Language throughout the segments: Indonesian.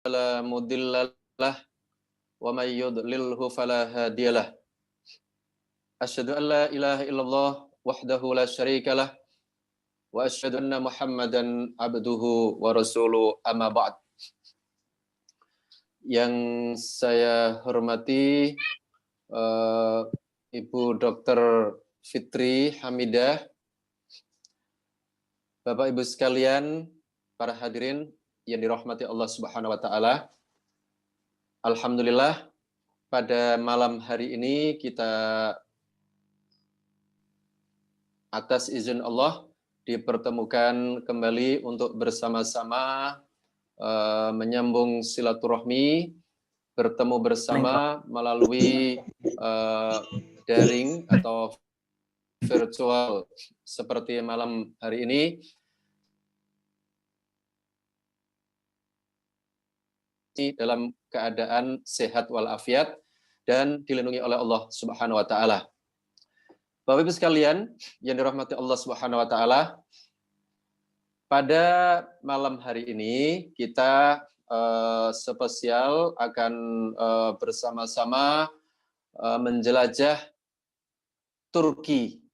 فلا مضل له ومن يضلله فلا هادي له أشهد أن لا إله إلا الله وحده لا شريك له وأشهد أن محمدا عبده ورسوله أما بعد. Yang saya hormati Ibu Dr. Fitri Hamidah, Bapak Ibu sekalian, para hadirin yang dirahmati Allah Subhanahu wa taala. Alhamdulillah, pada malam hari ini kita atas izin Allah dipertemukan kembali untuk bersama-sama menyambung silaturahmi, bertemu bersama melalui daring atau virtual seperti malam hari ini. Dalam keadaan sehat walafiat dan dilindungi oleh Allah Subhanahu wa taala. Bapak Ibu sekalian yang dirahmati Allah Subhanahu wa taala, pada malam hari ini kita spesial akan bersama-sama menjelajah Turki.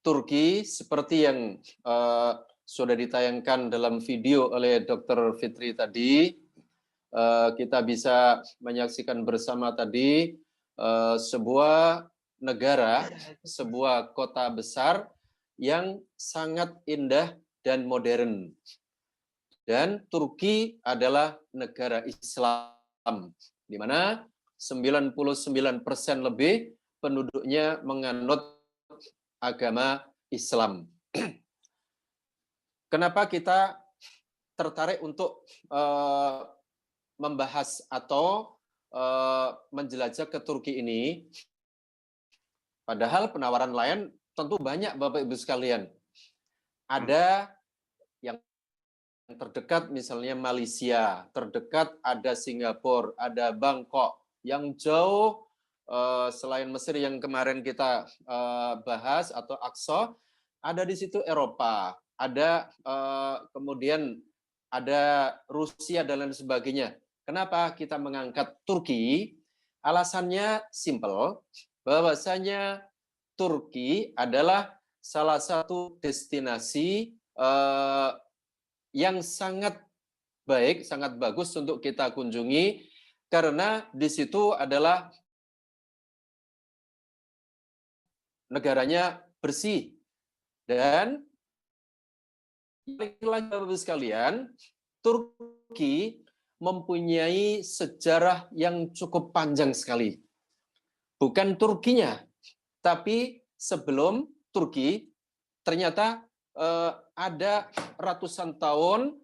Turki seperti yang sudah ditayangkan dalam video oleh Dr. Fitri tadi, kita bisa menyaksikan bersama tadi sebuah negara, sebuah kota besar yang sangat indah dan modern. Dan Turki adalah negara Islam, di mana 99% lebih penduduknya menganut agama Islam. Kenapa kita tertarik untuk membahas atau menjelajah ke Turki ini? Padahal penawaran lain tentu banyak Bapak Ibu sekalian. Ada yang terdekat misalnya Malaysia, terdekat ada Singapura, ada Bangkok. Yang jauh selain Mesir yang kemarin kita bahas atau Aqsa, ada di situ Eropa, ada kemudian ada Rusia dan lain sebagainya. Kenapa kita mengangkat Turki? Alasannya simple, bahwasanya Turki adalah salah satu destinasi yang sangat baik, sangat bagus untuk kita kunjungi, karena di situ adalah negaranya bersih. Dan Bapak-Ibu sekalian, Turki mempunyai sejarah yang cukup panjang sekali. Bukan Turkinya, tapi sebelum Turki ternyata ada ratusan tahun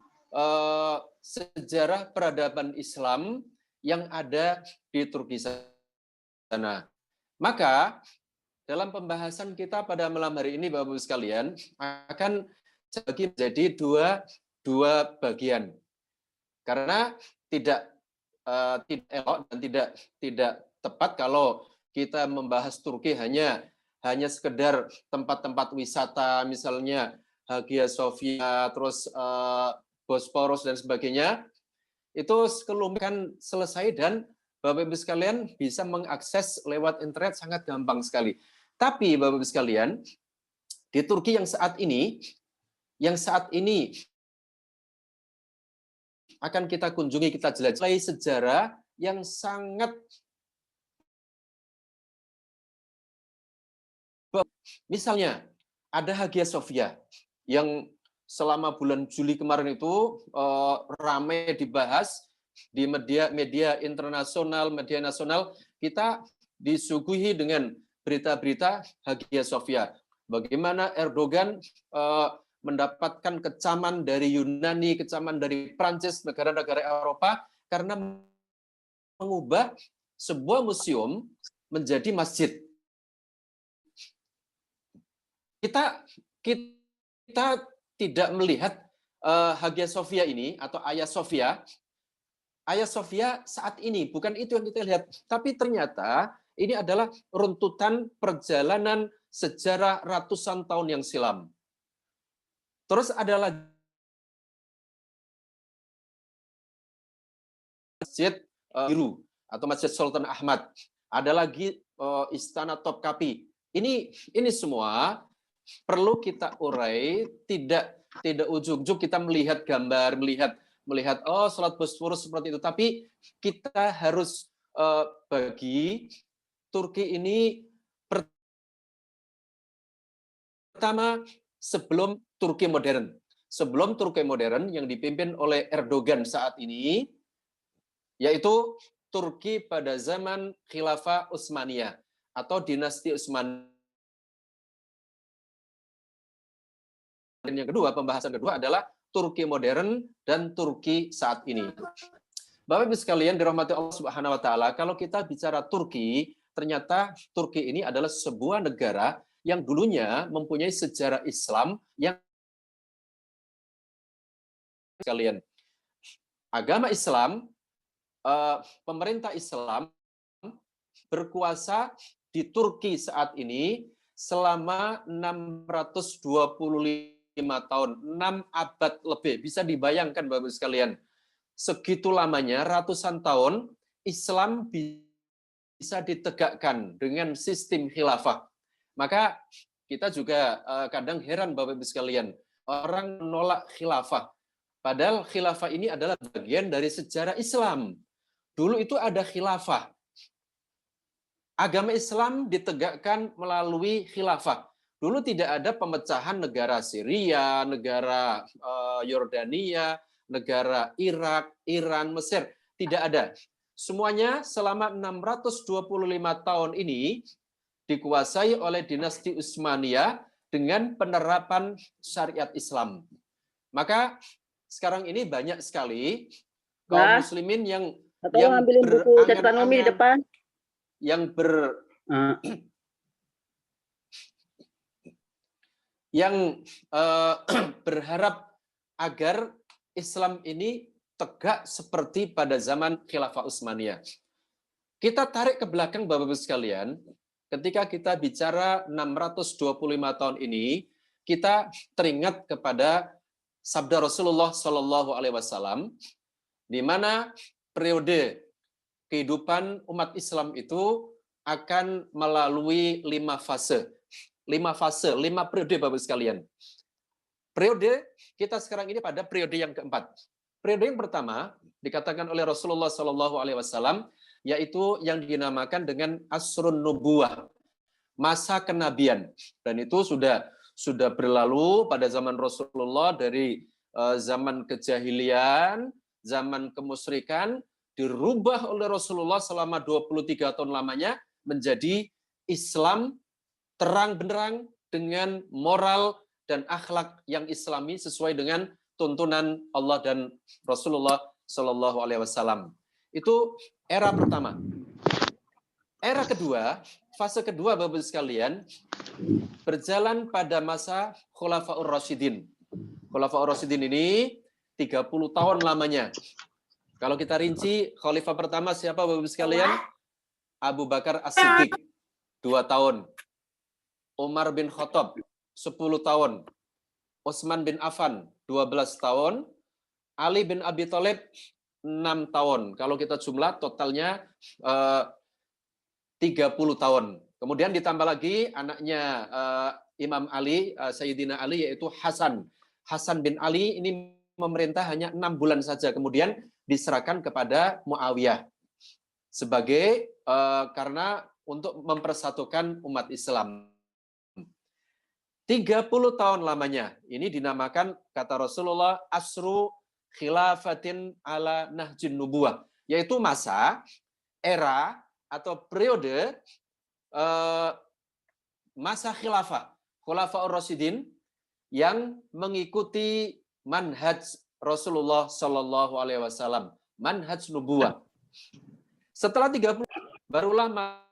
sejarah peradaban Islam yang ada di Turki sana. Maka dalam pembahasan kita pada malam hari ini, Bapak-Ibu sekalian, akan dibagi menjadi dua bagian. Karena tidak elok dan tidak tepat kalau kita membahas Turki hanya sekedar tempat-tempat wisata, misalnya Hagia Sophia, terus Bosporus dan sebagainya. Itu sekelumit selesai dan Bapak Ibu sekalian bisa mengakses lewat internet sangat gampang sekali. Tapi Bapak Ibu sekalian, di Turki yang saat ini akan kita kunjungi, kita jelajahi sejarah yang sangat, misalnya ada Hagia Sophia yang selama bulan Juli kemarin itu ramai dibahas di media internasional, media nasional. Kita disuguhi dengan berita-berita Hagia Sophia. Bagaimana Erdogan mendapatkan kecaman dari Yunani, kecaman dari Prancis, negara-negara Eropa, karena mengubah sebuah museum menjadi masjid. Kita tidak melihat Hagia Sophia ini atau Hagia Sophia saat ini, bukan itu yang kita lihat. Tapi ternyata ini adalah runtutan perjalanan sejarah ratusan tahun yang silam. Terus ada lagi Masjid Biru atau Masjid Sultan Ahmad. Ada lagi Istana Topkapi. Ini semua perlu kita urai, tidak ujug-ujug kita melihat gambar, melihat oh sholat Bosphorus seperti itu, tapi kita harus bagi Turki ini pertama sebelum Turki modern. Sebelum Turki modern yang dipimpin oleh Erdogan saat ini, yaitu Turki pada zaman Khilafah Utsmaniyah atau dinasti Utsmaniyah. Dan yang kedua, pembahasan kedua adalah Turki modern dan Turki saat ini. Bapak Ibu sekalian dirahmati Allah Subhanahu wa taala, kalau kita bicara Turki, ternyata Turki ini adalah sebuah negara yang dulunya mempunyai sejarah Islam yang sekalian. Agama Islam, pemerintah Islam berkuasa di Turki saat ini selama 625 tahun, 6 abad lebih. Bisa dibayangkan Bapak sekalian, segitu lamanya, ratusan tahun, Islam bisa ditegakkan dengan sistem khilafah. Maka kita juga kadang heran Bapak Ibu sekalian, orang menolak khilafah. Padahal khilafah ini adalah bagian dari sejarah Islam. Dulu itu ada khilafah. Agama Islam ditegakkan melalui khilafah. Dulu tidak ada pemecahan negara Syria, negara Yordania, negara Irak, Iran, Mesir. Tidak ada. Semuanya selama 625 tahun ini dikuasai oleh dinasti Utsmaniyah dengan penerapan syariat Islam. Maka sekarang ini banyak sekali kaum muslimin yang ambilin buku catatan Umi di depan. Yang berharap agar Islam ini tegak seperti pada zaman Khilafah Utsmaniyah. Kita tarik ke belakang Bapak-Ibu sekalian, ketika kita bicara 625 tahun ini, kita teringat kepada sabda Rasulullah Shallallahu Alaihi Wasallam, di mana periode kehidupan umat Islam itu akan melalui 5 fase. 5 periode Bapak sekalian. Periode kita sekarang ini pada periode yang keempat. Periode yang pertama dikatakan oleh Rasulullah Shallallahu Alaihi Wasallam, yaitu yang dinamakan dengan Asrun Nubuwah, masa kenabian. Dan itu sudah berlalu pada zaman Rasulullah, dari zaman kejahilian, zaman kemusyrikan, dirubah oleh Rasulullah selama 23 tahun lamanya menjadi Islam terang benderang dengan moral dan akhlak yang islami sesuai dengan tuntunan Allah dan Rasulullah Shallallahu Alaihi Wasallam. Itu era pertama. Era kedua, fase kedua Bapak sekalian, berjalan pada masa Khulafaur Rasyidin. Khulafaur Rasyidin ini 30 tahun lamanya. Kalau kita rinci, khalifah pertama siapa Bapak sekalian? Abu Bakar As-Siddiq, 2 tahun. Umar bin Khattab, 10 tahun. Utsman bin Affan, 12 tahun. Ali bin Abi Thalib, 6 tahun. Kalau kita jumlah totalnya 30 tahun. Kemudian ditambah lagi anaknya Imam Ali, Sayyidina Ali, yaitu Hasan. Hasan bin Ali ini memerintah hanya 6 bulan saja. Kemudian diserahkan kepada Muawiyah sebagai karena untuk mempersatukan umat Islam. 30 tahun lamanya. Ini dinamakan, kata Rasulullah, Asru Khilafatin ala Nahjin Nubuwah, yaitu masa, era, atau periode masa khilafah, Khulafaur Rasyidin, yang mengikuti manhaj Rasulullah Shallallahu Alaihi Wasallam, manhaj nubuwah. Setelah 30, barulah maaf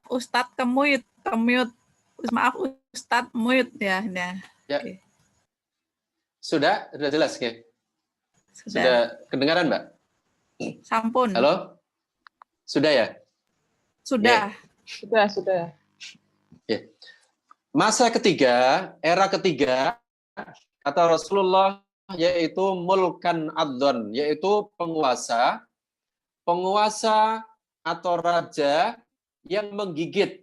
Ustadz, kemute. Maaf Ustadz, mute ya. Ya. Oke. Sudah jelas ya? Sudah kedengaran, Mbak? Sampun. Halo? Sudah ya? Sudah. Ya. Sudah. Ya. Masa ketiga, era ketiga kata Rasulullah yaitu mulkan adzon, yaitu penguasa atau raja yang menggigit.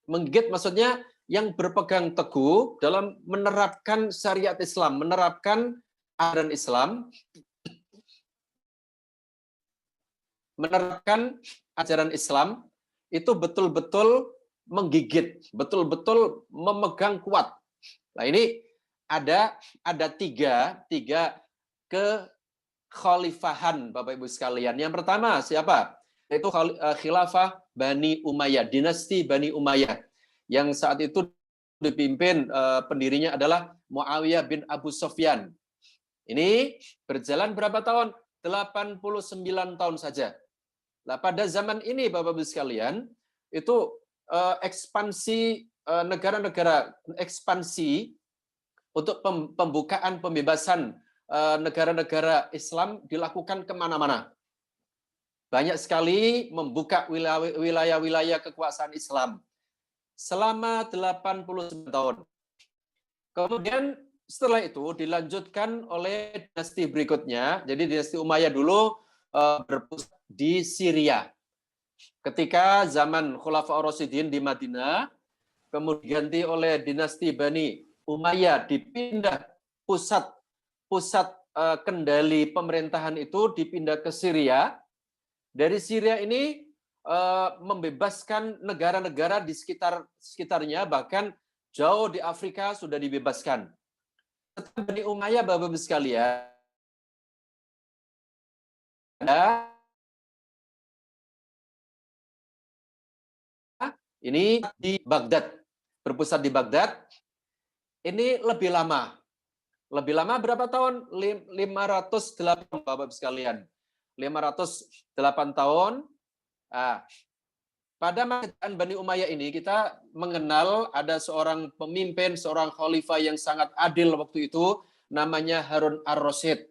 Menggigit maksudnya yang berpegang teguh dalam menerapkan syariat Islam, menerapkan ajaran Islam, menerapkan ajaran Islam itu betul-betul menggigit, betul-betul memegang kuat. Nah ini ada tiga kekhalifahan Bapak Ibu sekalian. Yang pertama siapa? Yaitu khilafah Bani Umayyah, dinasti Bani Umayyah yang saat itu dipimpin pendirinya adalah Muawiyah bin Abu Sufyan. Ini berjalan berapa tahun? 89 tahun saja. Nah, pada zaman ini Bapak Ibu sekalian, itu ekspansi negara-negara ekspansi untuk pembukaan pembebasan negara-negara Islam dilakukan kemana-mana. Banyak sekali membuka wilayah-wilayah kekuasaan Islam selama 89 tahun. Kemudian setelah itu dilanjutkan oleh dinasti berikutnya. Jadi dinasti Umayyah dulu berpusat di Syria. Ketika zaman Khulafaur Rasyidin di Madinah, kemudian diganti oleh dinasti Bani Umayyah, dipindah pusat kendali pemerintahan itu dipindah ke Syria. Dari Syria ini membebaskan negara-negara di sekitarnya, bahkan jauh di Afrika sudah dibebaskan. Tetapi Bani Umayyah Bapak Ibu sekalian, ini di Baghdad, berpusat di Baghdad. Ini lebih lama. Lebih lama berapa tahun? 508 Bapak Ibu sekalian. 508 tahun. Nah, pada masa Bani Umayyah ini kita mengenal ada seorang pemimpin, seorang khalifah yang sangat adil waktu itu, namanya Harun ar-Rasyid.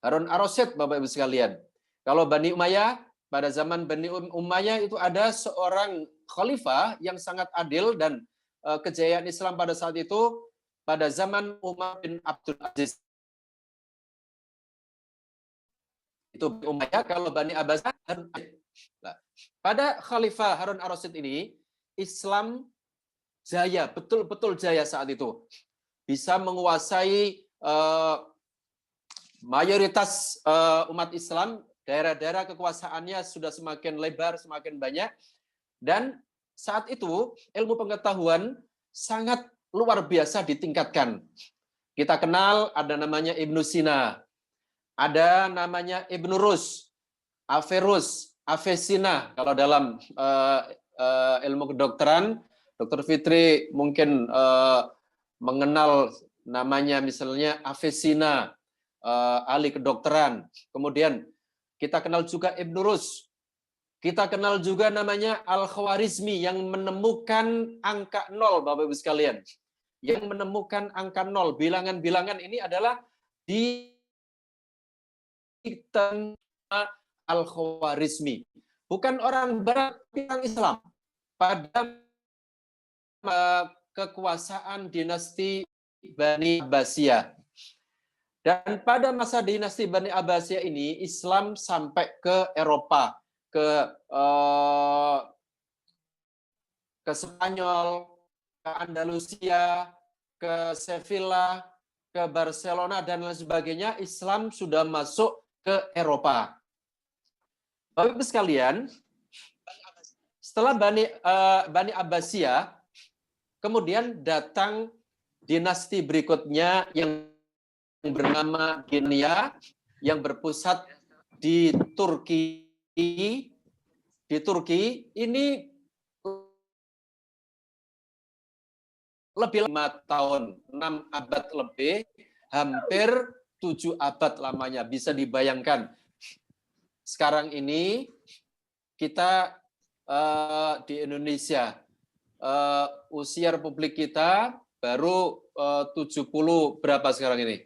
Harun ar-Rasyid Bapak Ibu sekalian. Kalau Bani Umayyah, pada zaman Bani Umayyah itu ada seorang khalifah yang sangat adil, dan kejayaan Islam pada saat itu pada zaman Umar bin Abdul Aziz. Itu Umayyah. Kalau Bani Abbas, nah, pada Khalifah Harun ar-Rasyid ini Islam jaya, betul-betul jaya saat itu, bisa menguasai mayoritas umat Islam. Daerah-daerah kekuasaannya sudah semakin lebar, semakin banyak, dan saat itu ilmu pengetahuan sangat luar biasa ditingkatkan. Kita kenal ada namanya Ibnu Sina, ada namanya Ibnu Rus, Averus, Avicena kalau dalam ilmu kedokteran. Dr. Fitri mungkin mengenal namanya misalnya Avicena, ahli kedokteran. Kemudian kita kenal juga Ibnu Rus. Kita kenal juga namanya Al-Khwarizmi yang menemukan angka 0 Bapak Ibu sekalian. Yang menemukan angka 0. Bilangan-bilangan ini adalah di Al-Khwarizmi. Bukan orang barat, tapi orang Islam. Pada kekuasaan dinasti Bani Abbasiyah. Dan pada masa dinasti Bani Abbasiyah ini, Islam sampai ke Eropa, ke Spanyol, ke Andalusia, ke Sevilla, ke Barcelona, dan lain sebagainya. Islam sudah masuk ke Eropa. Bapak Ibu sekalian, setelah Bani Abbasiyah, kemudian datang dinasti berikutnya yang bernama Genia, yang berpusat di Turki. Di Turki ini lebih 5 tahun, 6 abad lebih, hampir 7 abad lamanya. Bisa dibayangkan. Sekarang ini kita di Indonesia, usia Republik kita baru 70 berapa sekarang ini?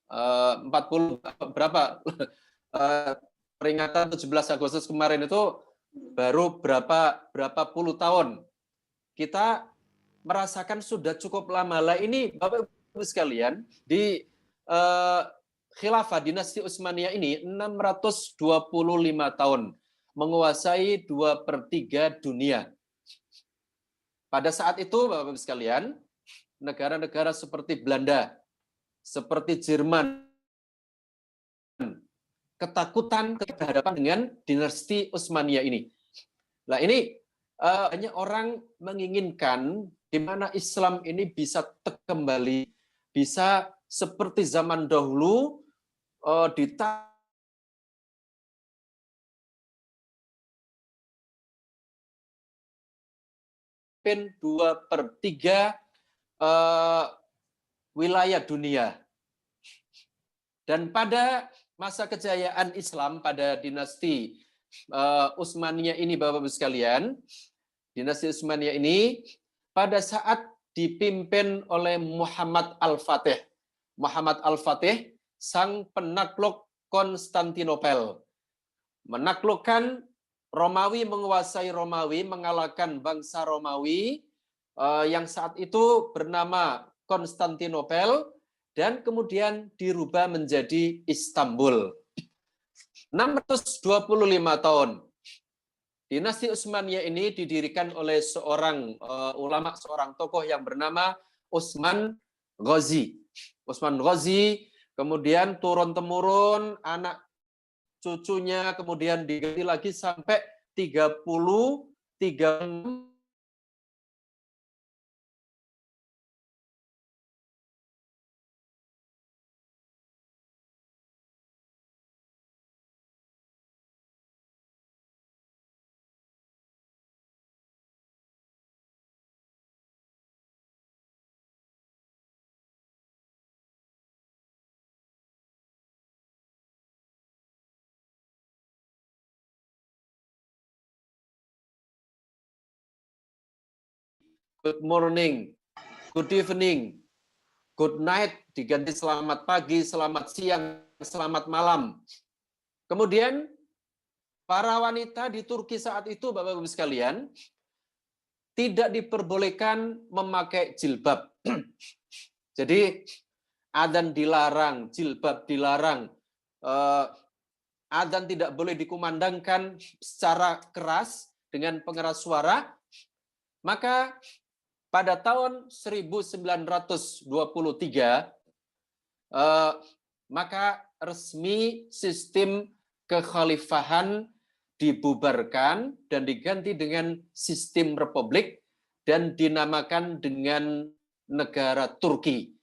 40 berapa? Peringatan 17 Agustus kemarin itu baru berapa puluh tahun. kita merasakan sudah cukup lama. Lah ini Bapak Ibu sekalian, di khilafah dinasti Utsmaniyah ini 625 tahun, menguasai 2/3 dunia. Pada saat itu Bapak Ibu sekalian, negara-negara seperti Belanda, seperti Jerman, ketakutan berhadapan dengan dinasti Utsmaniyah ini. Nah ini banyak orang menginginkan di mana Islam ini bisa kembali, bisa seperti zaman dahulu ditampilkan 2/3 wilayah dunia. Dan pada masa kejayaan Islam pada dinasti Utsmaniyah ini Bapak Ibu sekalian, dinasti Utsmaniyah ini pada saat dipimpin oleh Muhammad Al-Fatih. Muhammad Al-Fatih, sang penakluk Konstantinopel. Menaklukkan Romawi, menguasai Romawi, mengalahkan bangsa Romawi yang saat itu bernama Konstantinopel, dan kemudian dirubah menjadi Istanbul. 625 tahun. Dinasti Utsmaniyah ini didirikan oleh seorang ulama, seorang tokoh yang bernama Utsman Ghazi. Utsman Ghazi, kemudian turun-temurun, anak cucunya, kemudian diganti lagi sampai 33 good morning, good evening, good night, diganti selamat pagi, selamat siang, selamat malam. Kemudian para wanita di Turki saat itu, Bapak-Ibu sekalian, tidak diperbolehkan memakai jilbab. Jadi adzan dilarang, jilbab dilarang, adzan tidak boleh dikumandangkan secara keras dengan pengeras suara. Maka pada tahun 1923 maka resmi sistem kekhalifahan dibubarkan dan diganti dengan sistem republik dan dinamakan dengan negara Turki.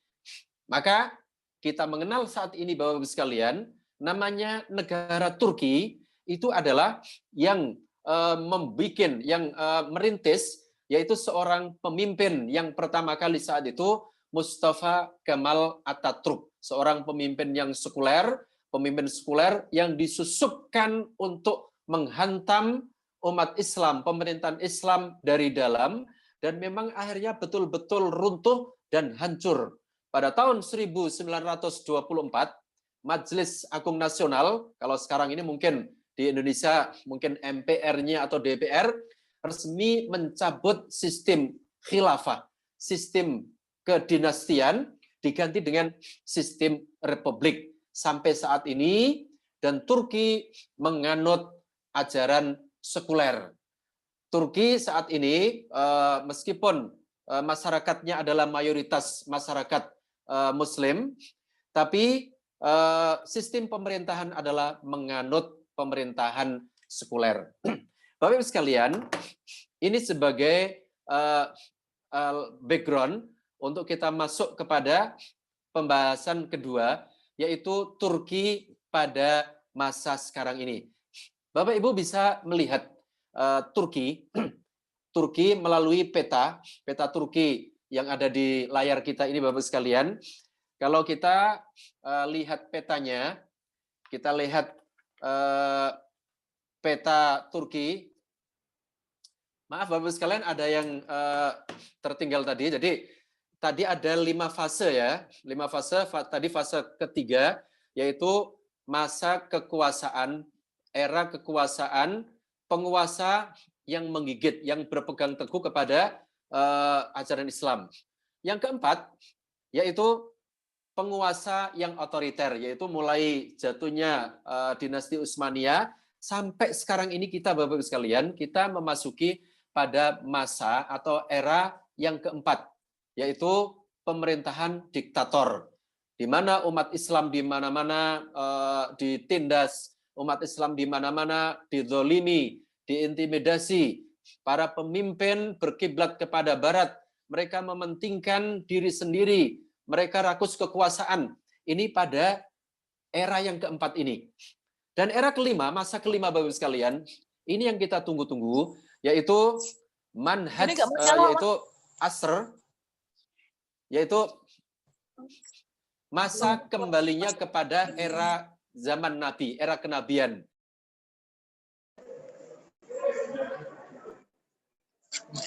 Maka kita mengenal saat ini Bapak-Ibu sekalian, namanya negara Turki itu adalah yang membikin, yang merintis, yaitu seorang pemimpin yang pertama kali saat itu, Mustafa Kemal Atatürk, seorang pemimpin yang sekuler, pemimpin sekuler yang disusupkan untuk menghantam umat Islam, pemerintahan Islam dari dalam, dan memang akhirnya betul-betul runtuh dan hancur. Pada tahun 1924, Majelis Agung Nasional, kalau sekarang ini mungkin di Indonesia mungkin MPR-nya atau DPR, resmi mencabut sistem khilafah, sistem kedinastian, diganti dengan sistem republik sampai saat ini, dan Turki menganut ajaran sekuler. Turki saat ini meskipun masyarakatnya adalah mayoritas masyarakat Muslim, tapi sistem pemerintahan adalah menganut pemerintahan sekuler. Bapak Ibu sekalian, ini sebagai background untuk kita masuk kepada pembahasan kedua, yaitu Turki pada masa sekarang ini. Bapak Ibu bisa melihat Turki melalui peta Turki yang ada di layar kita ini Bapak sekalian. Kalau kita lihat petanya, kita lihat peta Turki. Maaf Bapak sekalian, ada yang tertinggal tadi. Jadi tadi ada 5 fase ya, 5 fase. Tadi fase ketiga yaitu masa kekuasaan, era kekuasaan penguasa yang menggigit, yang berpegang teguh kepada ajaran Islam. Yang keempat, yaitu penguasa yang otoriter, yaitu mulai jatuhnya dinasti Utsmaniyah sampai sekarang ini kita Bapak-Ibu sekalian, kita memasuki pada masa atau era yang keempat, yaitu pemerintahan diktator, di mana umat Islam di mana-mana ditindas, umat Islam di mana-mana dizolimi, diintimidasi, para pemimpin berkiblat kepada barat, mereka mementingkan diri sendiri, mereka rakus kekuasaan. Ini pada era yang keempat ini. Dan era kelima, masa kelima Bapak-Ibu sekalian, ini yang kita tunggu-tunggu, yaitu manhaj, yaitu asr, yaitu masa kembalinya kepada era zaman Nabi, era kenabian.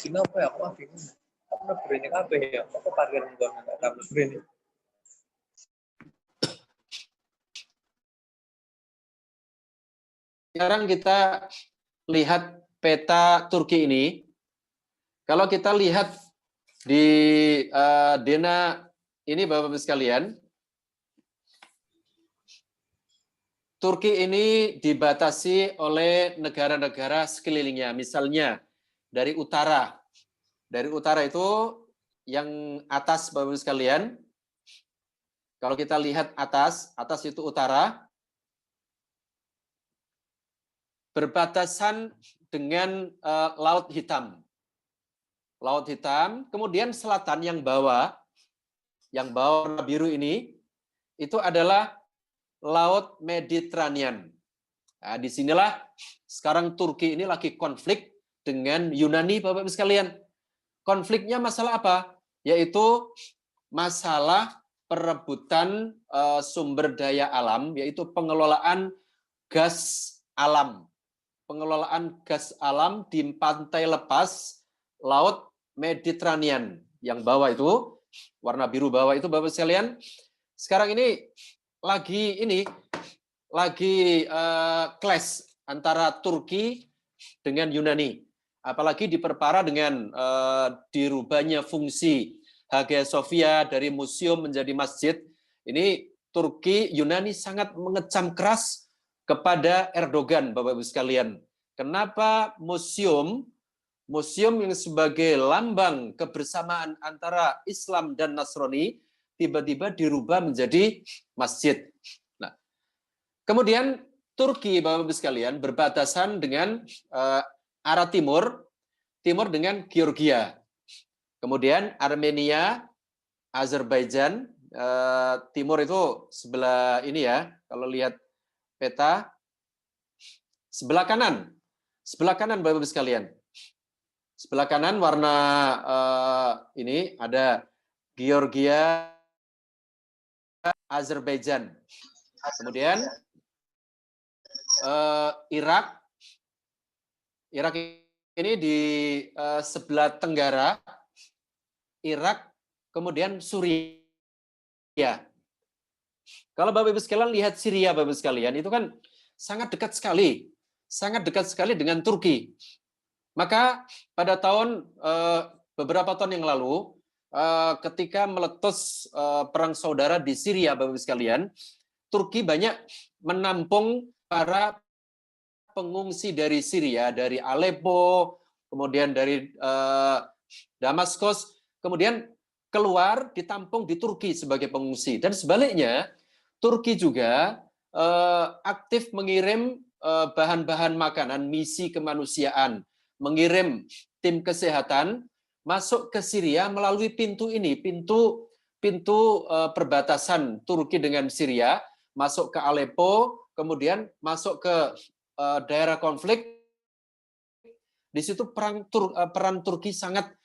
Kenapa ya? Aku bingung. Aku berani kabeh ya. Aku parkir enggak tahu berani. Sekarang kita lihat peta Turki ini. Kalau kita lihat di Dena ini Bapak-Ibu sekalian, Turki ini dibatasi oleh negara-negara sekelilingnya. Misalnya dari utara. Dari utara itu yang atas Bapak-Ibu sekalian. Kalau kita lihat atas itu utara. Berbatasan dengan Laut Hitam. Laut Hitam, kemudian selatan yang bawah warna biru ini, itu adalah Laut Mediterranean. Nah, disinilah sekarang Turki ini lagi konflik dengan Yunani, Bapak-Ibu sekalian. Konfliknya masalah apa? Yaitu masalah perebutan sumber daya alam, yaitu pengelolaan gas alam. Pengelolaan gas alam di pantai lepas Laut Mediterranean. Yang bawah itu, warna biru bawah itu Bapak sekalian, sekarang ini lagi clash antara Turki dengan Yunani. Apalagi diperparah dengan dirubahnya fungsi Hagia Sophia dari museum menjadi masjid. Ini Turki, Yunani sangat mengecam keras kepada Erdogan, Bapak-Ibu sekalian. Kenapa museum yang sebagai lambang kebersamaan antara Islam dan Nasrani tiba-tiba dirubah menjadi masjid. Nah, kemudian Turki, Bapak-Ibu sekalian, berbatasan dengan arah timur dengan Georgia. Kemudian Armenia, Azerbaijan, timur itu sebelah ini ya, kalau lihat peta, sebelah kanan Bapak-Ibu sekalian. Sebelah kanan warna ini ada Georgia, Azerbaijan. Kemudian Irak ini di sebelah tenggara, Irak, kemudian Suriah. Kalau Bapak-Ibu sekalian lihat Syria, Bapak-Ibu sekalian, itu kan sangat dekat sekali dengan Turki. Maka pada beberapa tahun yang lalu, ketika meletus perang saudara di Syria, Bapak-Ibu sekalian, Turki banyak menampung para pengungsi dari Syria, dari Aleppo, kemudian dari Damaskus, kemudian keluar ditampung di Turki sebagai pengungsi. Dan sebaliknya, Turki juga aktif mengirim bahan-bahan makanan, misi kemanusiaan, mengirim tim kesehatan masuk ke Syria melalui pintu ini, pintu perbatasan Turki dengan Syria, masuk ke Aleppo, kemudian masuk ke daerah konflik. Di situ peran Turki sangat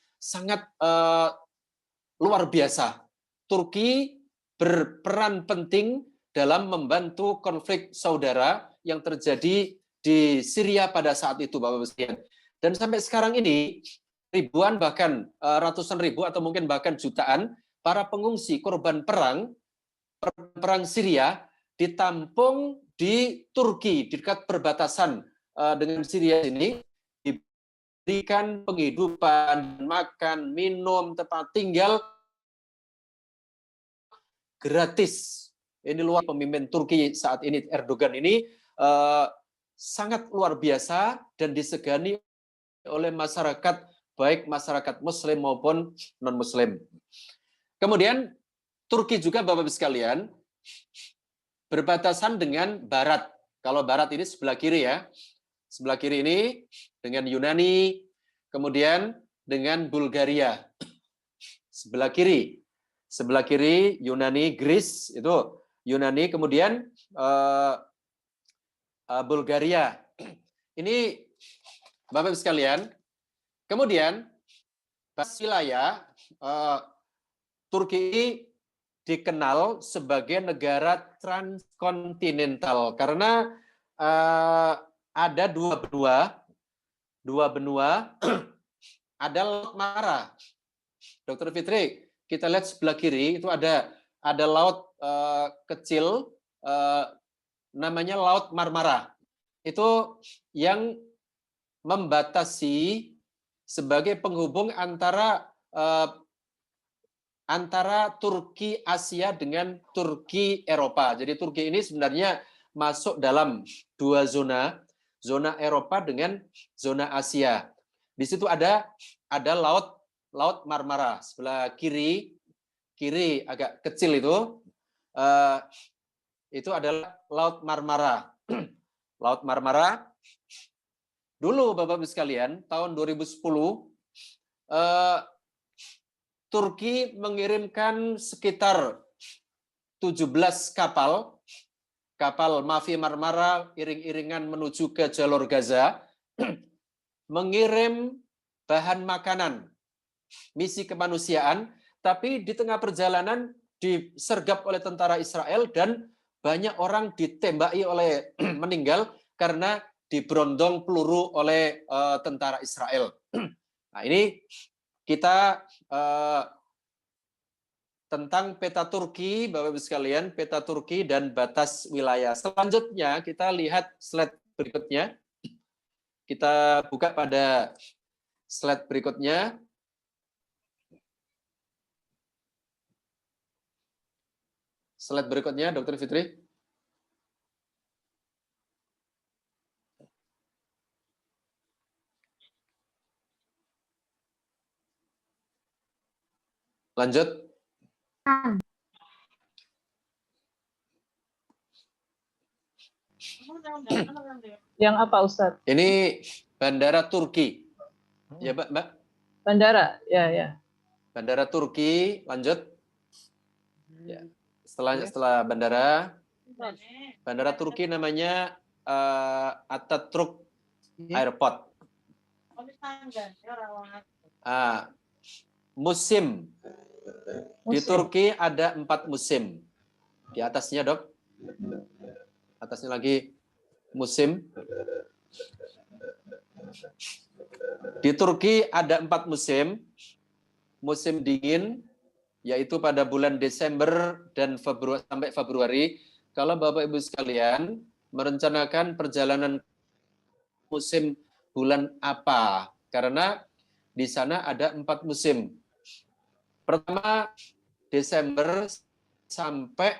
luar biasa. Turki berperan penting dalam membantu konflik saudara yang terjadi di Syria pada saat itu, Bapak-Ibu sekalian. Dan sampai sekarang ini ribuan, bahkan ratusan ribu atau mungkin bahkan jutaan para pengungsi korban perang Syria ditampung di Turki, di dekat perbatasan dengan Syria ini, diberikan penghidupan, makan, minum, tempat tinggal gratis. Ini luar pemimpin Turki saat ini, Erdogan ini sangat luar biasa dan disegani oleh masyarakat, baik masyarakat Muslim maupun non-Muslim. Kemudian Turki juga Bapak-Ibu sekalian berbatasan dengan Barat. Kalau Barat ini sebelah kiri ya, sebelah kiri ini dengan Yunani, kemudian dengan Bulgaria. Sebelah kiri Yunani, Greece itu Yunani, kemudian Bulgaria. Ini Bapak-Ibu sekalian. Kemudian wilayah Turki dikenal sebagai negara transkontinental karena ada dua benua, ada Laut Mara. Dr. Fitri, kita lihat sebelah kiri itu ada laut kecil namanya Laut Marmara. Itu yang membatasi sebagai penghubung antara Turki Asia dengan Turki Eropa. Jadi Turki ini sebenarnya masuk dalam dua zona Eropa dengan zona Asia. Di situ ada Laut Marmara sebelah kiri agak kecil itu adalah Laut Marmara. Laut Marmara dulu Bapak-Ibu sekalian tahun 2010 Turki mengirimkan sekitar 17 kapal Mavi Marmara iring-iringan menuju ke jalur Gaza mengirim bahan makanan, misi kemanusiaan, tapi di tengah perjalanan disergap oleh tentara Israel dan banyak orang ditembaki meninggal karena diberondong peluru oleh tentara Israel. Nah, ini kita tentang peta Turki, Bapak-Ibu sekalian, peta Turki dan batas wilayah. Selanjutnya kita lihat slide berikutnya. Kita buka pada slide berikutnya. Slide berikutnya, Dr. Fitri. Lanjut. Yang apa, Ustadz? Ini bandara Turki. Ya, Mbak. Bandara, ya. Bandara Turki, lanjut. Ya. Setelah bandara Turki namanya Atatürk Airport. Musim. Di Turki ada 4 musim. Di atasnya, Dok. Atasnya lagi musim. Di Turki ada 4 musim. Musim dingin, yaitu pada bulan Desember dan sampai Februari. Kalau Bapak Ibu sekalian merencanakan perjalanan musim bulan apa? Karena di sana ada 4 musim. Pertama, Desember sampai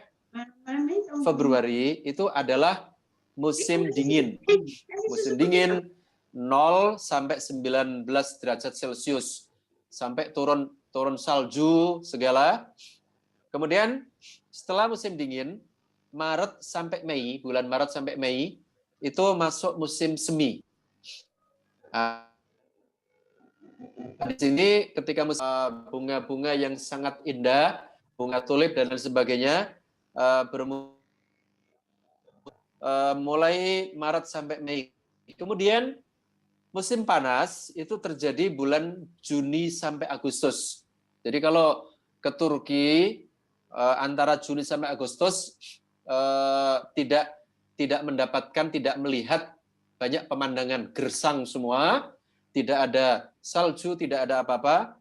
Februari itu adalah musim dingin. Musim dingin 0 sampai 19 derajat Celcius. Sampai turun salju segala. Kemudian setelah musim dingin, Maret sampai Mei, bulan Maret sampai Mei, itu masuk musim semi. Di sini ketika bunga-bunga yang sangat indah, bunga tulip dan lain sebagainya, mulai Maret sampai Mei. Kemudian musim panas itu terjadi bulan Juni sampai Agustus. Jadi kalau ke Turki antara Juni sampai Agustus tidak melihat banyak pemandangan, gersang semua, tidak ada salju, tidak ada apa-apa.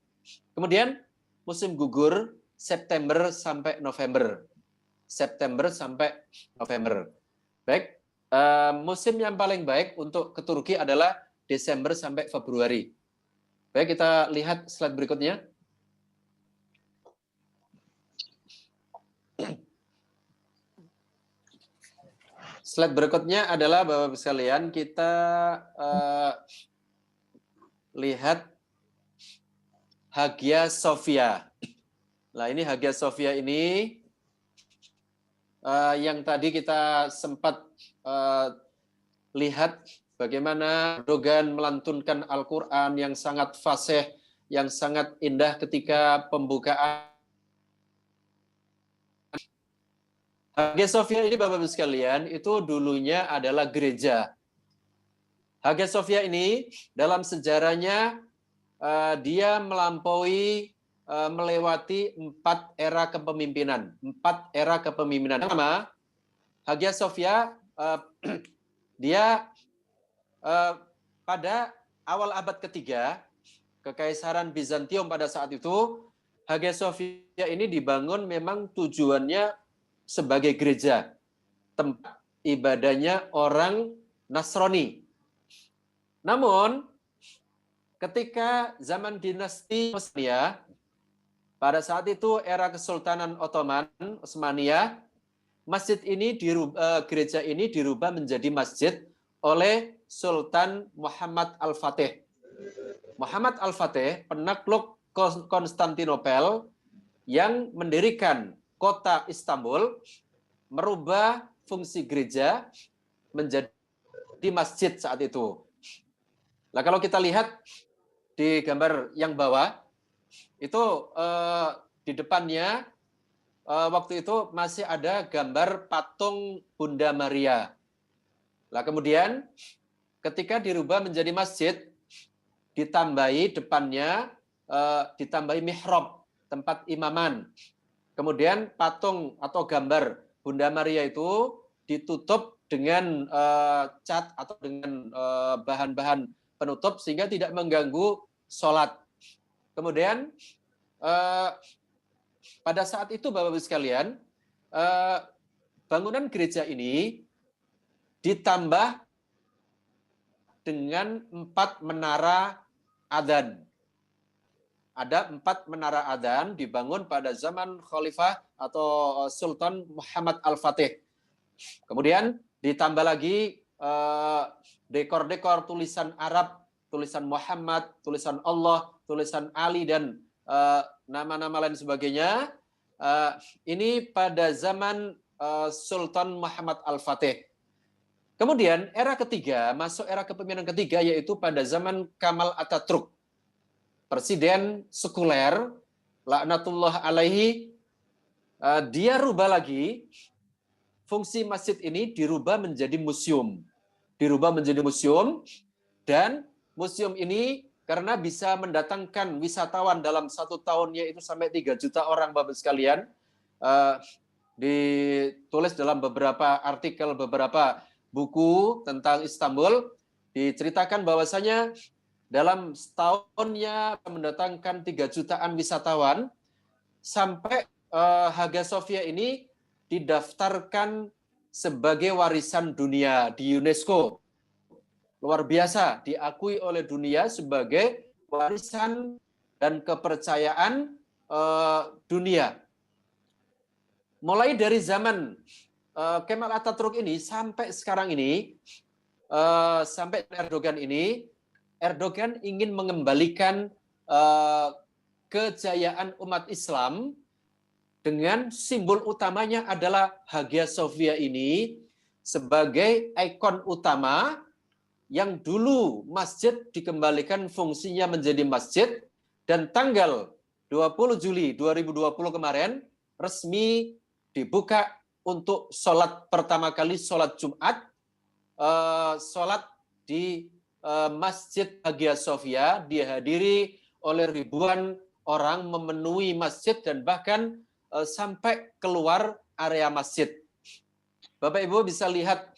Kemudian musim gugur September sampai November. Baik, musim yang paling baik untuk ke Turki adalah Desember sampai Februari. Baik, kita lihat slide berikutnya. Slide berikutnya adalah Bapak-Ibu sekalian, kita lihat Hagia Sophia. Nah, ini Hagia Sophia ini yang tadi kita sempat lihat bagaimana Erdogan melantunkan Al-Quran yang sangat fasih, yang sangat indah ketika pembukaan. Hagia Sophia ini Bapak-Ibu sekalian, itu dulunya adalah gereja. Hagia Sophia ini dalam sejarahnya dia melewati 4 era kepemimpinan. 4 era kepemimpinan. Pertama, Hagia Sophia dia pada awal abad ketiga, Kekaisaran Bizantium pada saat itu, Hagia Sophia ini dibangun memang tujuannya sebagai gereja, tempat ibadahnya orang Nasrani. Namun, ketika zaman dinasti Utsmaniyah, pada saat itu era Kesultanan Ottoman, Utsmaniyah, gereja ini dirubah menjadi masjid oleh Sultan Muhammad Al-Fatih. Muhammad Al-Fatih, penakluk Konstantinopel yang mendirikan kota Istanbul, merubah fungsi gereja menjadi masjid saat itu. Nah, kalau kita lihat di gambar yang bawah, itu di depannya waktu itu masih ada gambar patung Bunda Maria. Nah, kemudian ketika dirubah menjadi masjid, ditambahi depannya, ditambahi mihrab, tempat imaman. Kemudian patung atau gambar Bunda Maria itu ditutup dengan cat atau dengan bahan-bahan penutup sehingga tidak mengganggu sholat. Kemudian pada saat itu Bapak-Ibu sekalian, bangunan gereja ini ditambah dengan 4 menara adzan. Ada 4 menara adzan dibangun pada zaman Khalifah atau Sultan Muhammad Al-Fatih. Kemudian ditambah lagi dekor-dekor tulisan Arab, tulisan Muhammad, tulisan Allah, tulisan Ali, dan nama-nama lain sebagainya. Ini pada zaman Sultan Muhammad Al-Fatih. Kemudian era ketiga, masuk era kepemimpinan ketiga, yaitu pada zaman Kamal Atatürk. Presiden sekuler, laknatullah alaihi, dia rubah lagi, fungsi masjid ini dirubah menjadi museum. Dirubah menjadi museum, dan museum ini karena bisa mendatangkan wisatawan dalam 1 tahunnya itu sampai 3 juta orang, Bapak sekalian, ditulis dalam beberapa artikel, beberapa buku tentang Istanbul, diceritakan bahwasanya dalam setahunnya mendatangkan 3 jutaan wisatawan, sampai Hagia Sophia ini didaftarkan sebagai warisan dunia di UNESCO. Luar biasa, diakui oleh dunia sebagai warisan dan kepercayaan dunia. Mulai dari zaman Kemal Atatürk ini sampai sekarang ini, sampai Erdogan ini, Erdogan ingin mengembalikan kejayaan umat Islam dengan simbol utamanya adalah Hagia Sophia ini sebagai ikon utama yang dulu masjid dikembalikan fungsinya menjadi masjid, dan tanggal 20 Juli 2020 kemarin resmi dibuka untuk sholat pertama kali, sholat Jumat, sholat di Masjid Hagia Sophia, dihadiri oleh ribuan orang, memenuhi masjid dan bahkan sampai keluar area masjid. Bapak Ibu bisa lihat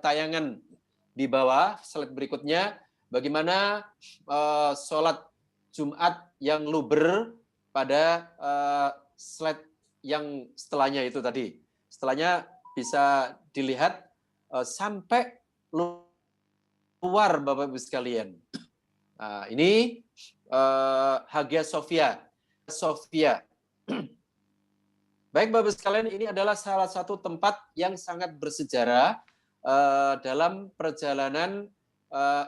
tayangan di bawah, slide berikutnya, bagaimana sholat Jumat yang luber pada slide yang setelahnya itu tadi. Setelahnya bisa dilihat sampai keluar Bapak Ibu sekalian. Nah, ini Hagia Sophia. Baik Bapak Ibu sekalian, ini adalah salah satu tempat yang sangat bersejarah dalam perjalanan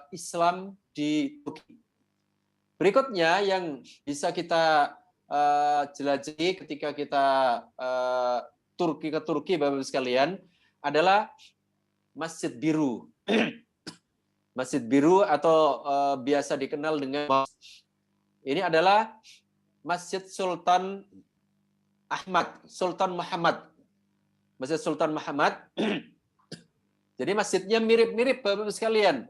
Islam di Turki. Berikutnya yang bisa kita jelajahi ketika kita ke Turki Bapak Ibu sekalian adalah Masjid Biru. Masjid Biru atau biasa dikenal dengan ini adalah Masjid Sultan Muhammad. Masjid Sultan Muhammad. Jadi masjidnya mirip-mirip Bapak Ibu sekalian.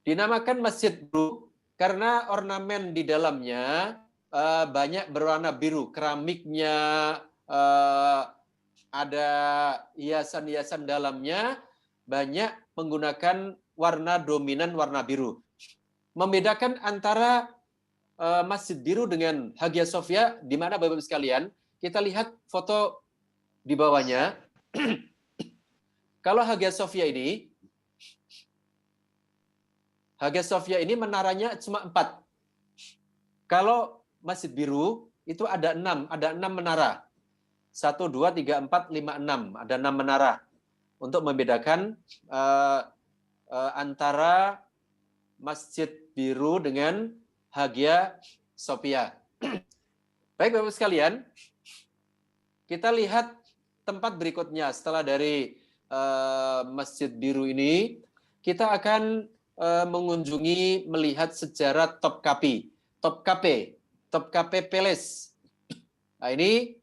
Dinamakan Masjid Biru karena ornamen di dalamnya banyak berwarna biru. Keramiknya, ada hiasan-hiasan dalamnya banyak menggunakan warna dominan warna biru. Membedakan antara Masjid Biru dengan Hagia Sophia di mana Bapak Ibu sekalian, kita lihat foto di bawahnya. Kalau Hagia Sophia ini menaranya cuma 4. Kalau Masjid Biru itu ada 6 menara. 1, 2, 3, 4, 5, 6. Ada 6 menara. Untuk membedakan antara Masjid Biru dengan Hagia Sophia. Baik Bapak sekalian, kita lihat tempat berikutnya. Setelah dari Masjid Biru ini, kita akan mengunjungi, melihat sejarah Topkapi Palace. Nah, ini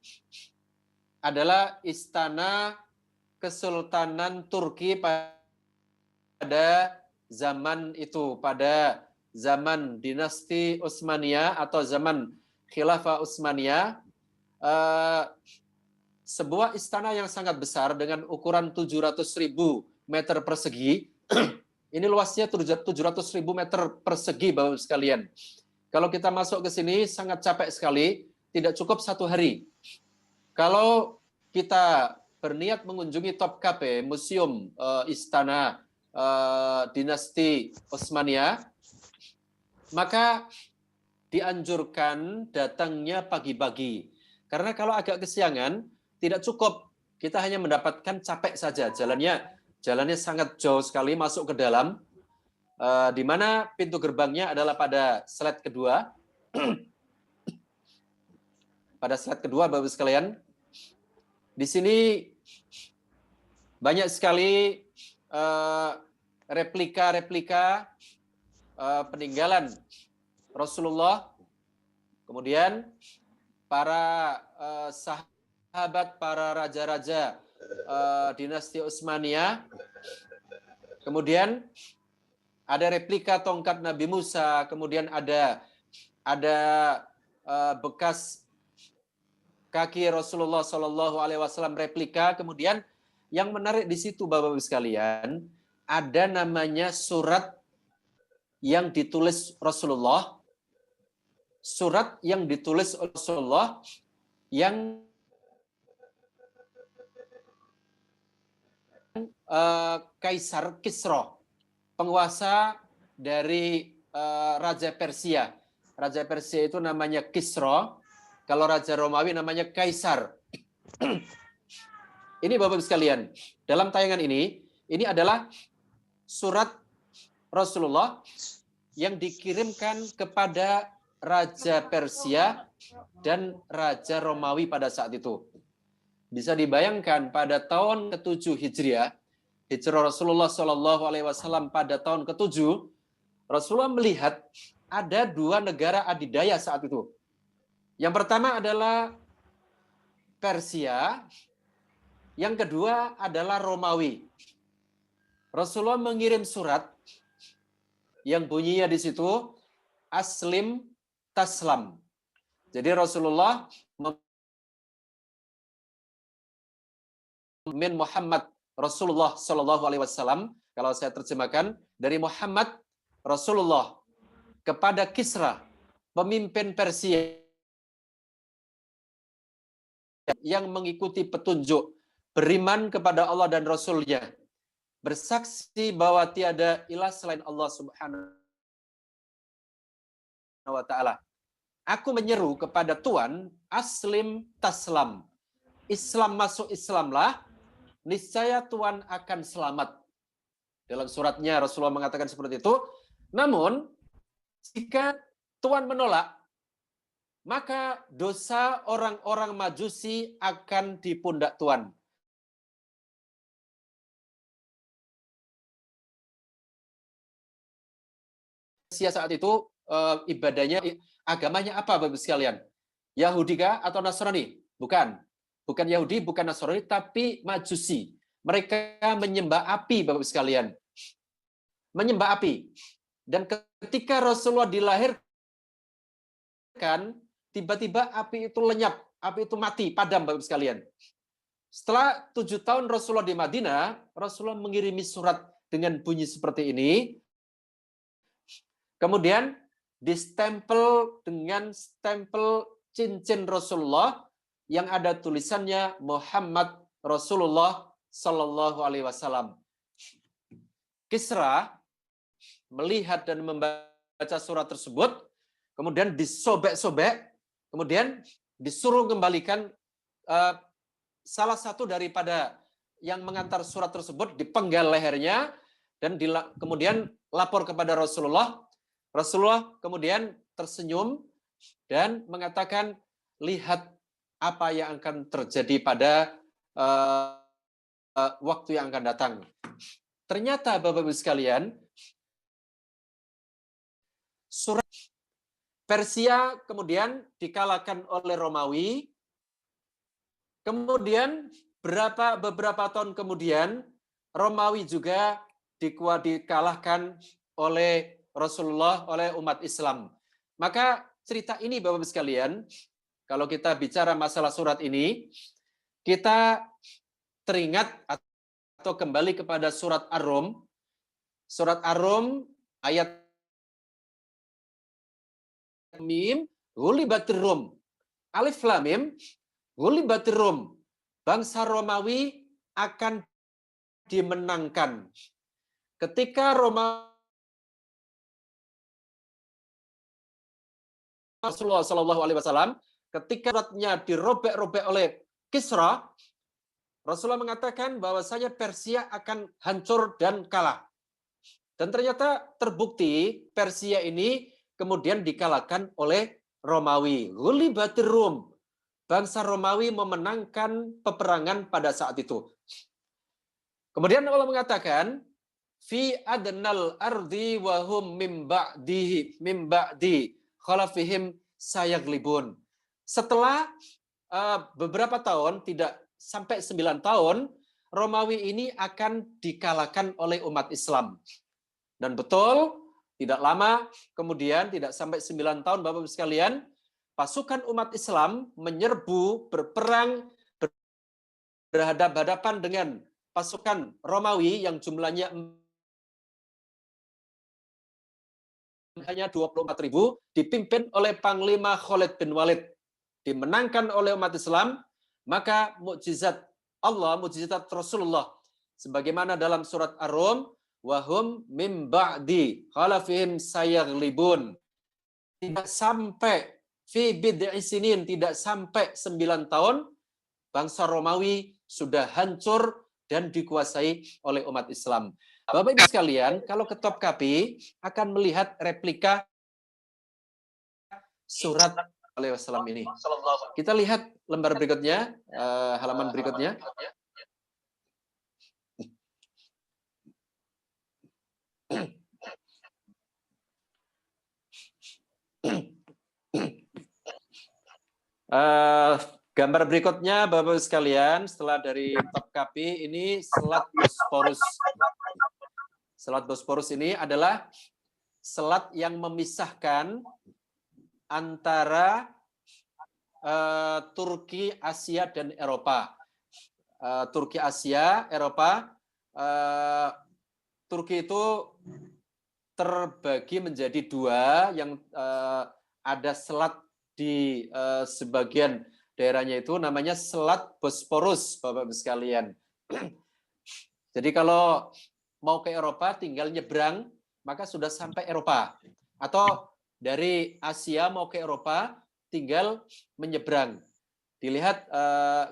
adalah istana Kesultanan Turki pada zaman itu, pada zaman dinasti Utsmaniyah atau zaman Khilafah Utsmaniyah, sebuah istana yang sangat besar dengan ukuran 700.000 meter persegi. Ini luasnya 700.000 meter persegi Bapak Ibu sekalian. Kalau kita masuk ke sini sangat capek sekali, tidak cukup 1 hari. Kalau kita berniat mengunjungi Topkapi, museum istana dinasti Utsmaniyah, maka dianjurkan datangnya pagi-pagi. Karena kalau agak kesiangan, tidak cukup. Kita hanya mendapatkan capek saja. Jalannya sangat jauh sekali masuk ke dalam. Di mana pintu gerbangnya adalah pada slide kedua. Pada slide kedua, Bapak Ibu sekalian. Di sini banyak sekali replika peninggalan Rasulullah, kemudian para sahabat, para raja-raja dinasti Utsmaniyah, kemudian ada replika tongkat Nabi Musa, kemudian ada bekas kaki Rasulullah Shallallahu Alaihi Wasallam replika, kemudian yang menarik di situ Bapak-Ibu sekalian, ada namanya surat yang ditulis Rasulullah, yang Kaisar Kisra, penguasa dari Raja Persia. Raja Persia itu namanya Kisra, kalau Raja Romawi namanya Kaisar. Ini Bapak-Ibu sekalian, dalam tayangan ini adalah surat Rasulullah yang dikirimkan kepada Raja Persia dan Raja Romawi pada saat itu. Bisa dibayangkan pada tahun ke-7 Hijriah, hijrah Rasulullah Shallallahu Alaihi Wasallam pada tahun ke-7, Rasulullah melihat ada 2 negara adidaya saat itu. Yang pertama adalah Persia, yang kedua adalah Romawi. Rasulullah mengirim surat yang bunyinya di situ Aslim Taslam. Jadi Rasulullah min Muhammad Rasulullah Shallallahu Alaihi Wasallam, kalau saya terjemahkan dari Muhammad Rasulullah kepada Kisra, pemimpin Persia yang mengikuti petunjuk, beriman kepada Allah dan Rasul-Nya, bersaksi bahwa tiada ilah selain Allah Subhanahu wa taala. Aku menyeru kepada Tuhan, aslim taslam. Islam masuk Islamlah, niscaya Tuhan akan selamat. Dalam suratnya Rasulullah mengatakan seperti itu. Namun, jika Tuhan menolak, maka dosa orang-orang Majusi akan di pundak Tuhan. Saat itu ibadahnya, agamanya apa Bapak sekalian? Yahudi kah atau Nasrani? Bukan. Bukan Yahudi, bukan Nasrani, tapi Majusi. Mereka menyembah api Bapak sekalian. Menyembah api. Dan ketika Rasulullah dilahirkan, tiba-tiba api itu lenyap, api itu mati, padam Bapak sekalian. Setelah 7 tahun Rasulullah di Madinah, Rasulullah mengirimi surat dengan bunyi seperti ini. Kemudian distempel dengan stempel cincin Rasulullah yang ada tulisannya Muhammad Rasulullah Sallallahu Alaihi Wasallam. Kisra melihat dan membaca surat tersebut, kemudian disobek-sobek, kemudian disuruh kembalikan salah satu daripada yang mengantar surat tersebut, dipenggal lehernya, dan kemudian lapor kepada Rasulullah. Rasulullah kemudian tersenyum dan mengatakan, lihat apa yang akan terjadi pada waktu yang akan datang. Ternyata Bapak-Ibu sekalian, surat Persia kemudian dikalahkan oleh Romawi. Kemudian beberapa tahun kemudian Romawi juga dikalahkan oleh Rasulullah, oleh umat Islam. Maka cerita ini Bapak-Ibu sekalian, kalau kita bicara masalah surat ini, kita teringat atau kembali kepada surat Ar-Rum. Surat Ar-Rum ayat Mim, ghulibatir Rum. Alif Lam Mim, ghulibatir Rum. Bangsa Romawi akan dimenangkan. Ketika Rasulullah Shallallahu Alaihi Wasallam, ketika suratnya dirobek-robek oleh Kisra, Rasulullah mengatakan bahwasanya Persia akan hancur dan kalah. Dan ternyata terbukti Persia ini kemudian dikalahkan oleh Romawi. Ghulibatir Rum. Bangsa Romawi memenangkan peperangan pada saat itu. Kemudian Allah mengatakan, fi adnal ardi wa hum mim ba'di khalafihim sayaglibun. Setelah beberapa tahun, tidak sampai 9 tahun, Romawi ini akan dikalahkan oleh umat Islam. Dan betul, tidak lama kemudian, tidak sampai 9 tahun Bapak-Ibu sekalian, pasukan umat Islam menyerbu, berperang, berhadapan-hadapan dengan pasukan Romawi yang jumlahnya hanya 24.000, dipimpin oleh Panglima Khalid bin Walid, dimenangkan oleh umat Islam. Maka mukjizat Allah, mukjizat Rasulullah, sebagaimana dalam surat Ar-Rum, wahum mim ba'di khalafihim sayaglibun. Tidak sampai fi bid'i sinin, tidak sampai 9 tahun, bangsa Romawi sudah hancur dan dikuasai oleh umat Islam. Bapak-Ibu sekalian, kalau ke Topkapi akan melihat replika surat alaihi wasallam ini. Kita lihat lembar berikutnya, halaman berikutnya. Gambar berikutnya Bapak-Ibu sekalian, setelah dari Topkapi ini Selat Bosporus. Selat Bosporus ini adalah selat yang memisahkan antara Turki, Asia, dan Eropa. Turki, Asia, Eropa. Turki itu terbagi menjadi 2, yang ada selat di sebagian daerahnya itu namanya Selat Bosporus, Bapak-Ibu sekalian. Jadi kalau mau ke Eropa tinggal nyebrang, maka sudah sampai Eropa. Atau dari Asia mau ke Eropa, tinggal menyeberang. Dilihat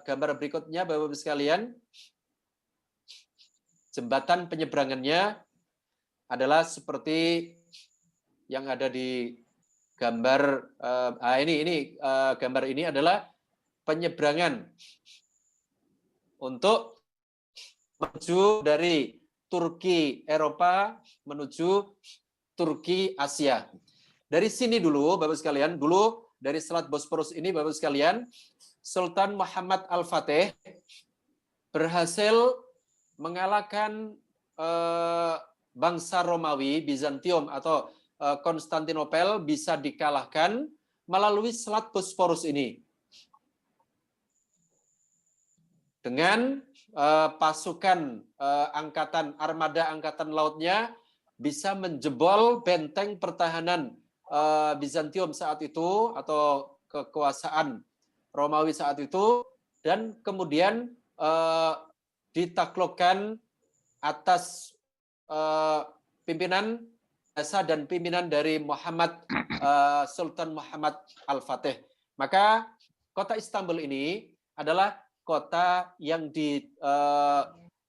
gambar berikutnya, Bapak-Ibu sekalian. Jembatan penyeberangannya adalah seperti yang ada di gambar gambar ini adalah penyeberangan untuk menuju dari Turki Eropa menuju Turki Asia. Dari sini dulu Bapak sekalian, dulu dari Selat Bosporus ini Bapak sekalian, Sultan Muhammad Al-Fatih berhasil mengalahkan bangsa Romawi, Bizantium atau Konstantinopel bisa dikalahkan melalui Selat Bosporus ini. Dengan pasukan angkatan armada angkatan lautnya bisa menjebol benteng pertahanan Bizantium saat itu atau kekuasaan Romawi saat itu, dan kemudian ditaklukkan atas pimpinan dan pimpinan dari Sultan Muhammad Al-Fatih. Maka kota Istanbul ini adalah kota yang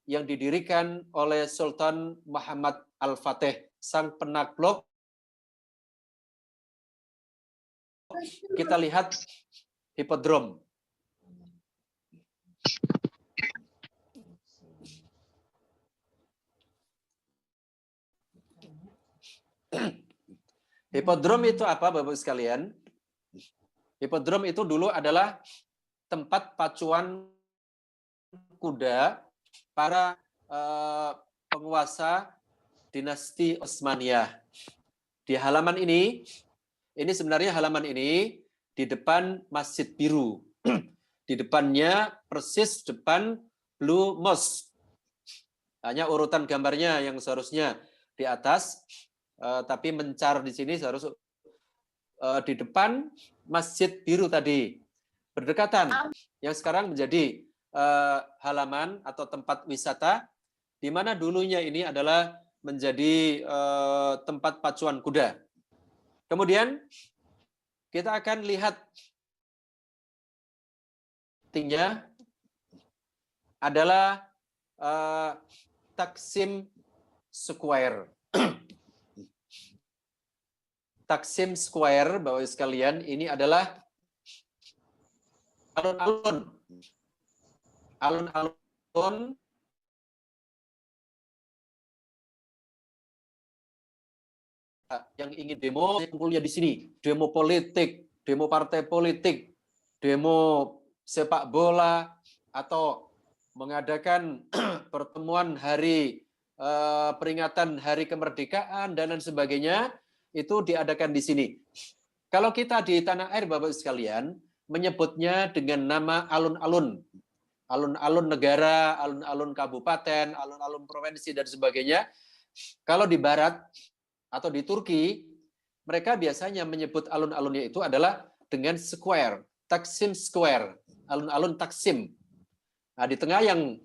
didirikan oleh Sultan Muhammad Al-Fatih, sang penakluk. Kita lihat hipodrom. Hipodrom itu apa, Bapak sekalian? Hipodrom itu dulu adalah tempat pacuan kuda para penguasa dinasti Utsmaniyah. Di halaman ini sebenarnya halaman ini di depan Masjid Biru. Di depannya persis depan Blue Mosque. Hanya urutan gambarnya yang seharusnya di atas, tapi mencar di sini harus di depan Masjid Biru tadi, berdekatan, yang sekarang menjadi halaman atau tempat wisata, di mana dulunya ini adalah menjadi tempat pacuan kuda. Kemudian kita akan lihat tingginya adalah Taksim Square. Taksim Square, Bapak sekalian, ini adalah alun-alun yang ingin demo, kumpulnya di sini. Demo politik, demo partai politik, demo sepak bola, atau mengadakan pertemuan hari peringatan hari kemerdekaan dan lain sebagainya, itu diadakan di sini. Kalau kita di tanah air, Bapak sekalian, menyebutnya dengan nama alun-alun. Alun-alun negara, alun-alun kabupaten, alun-alun provinsi, dan sebagainya. Kalau di barat atau di Turki, mereka biasanya menyebut alun-alunnya itu adalah dengan square, Taksim Square, alun-alun Taksim. Nah, di tengah yang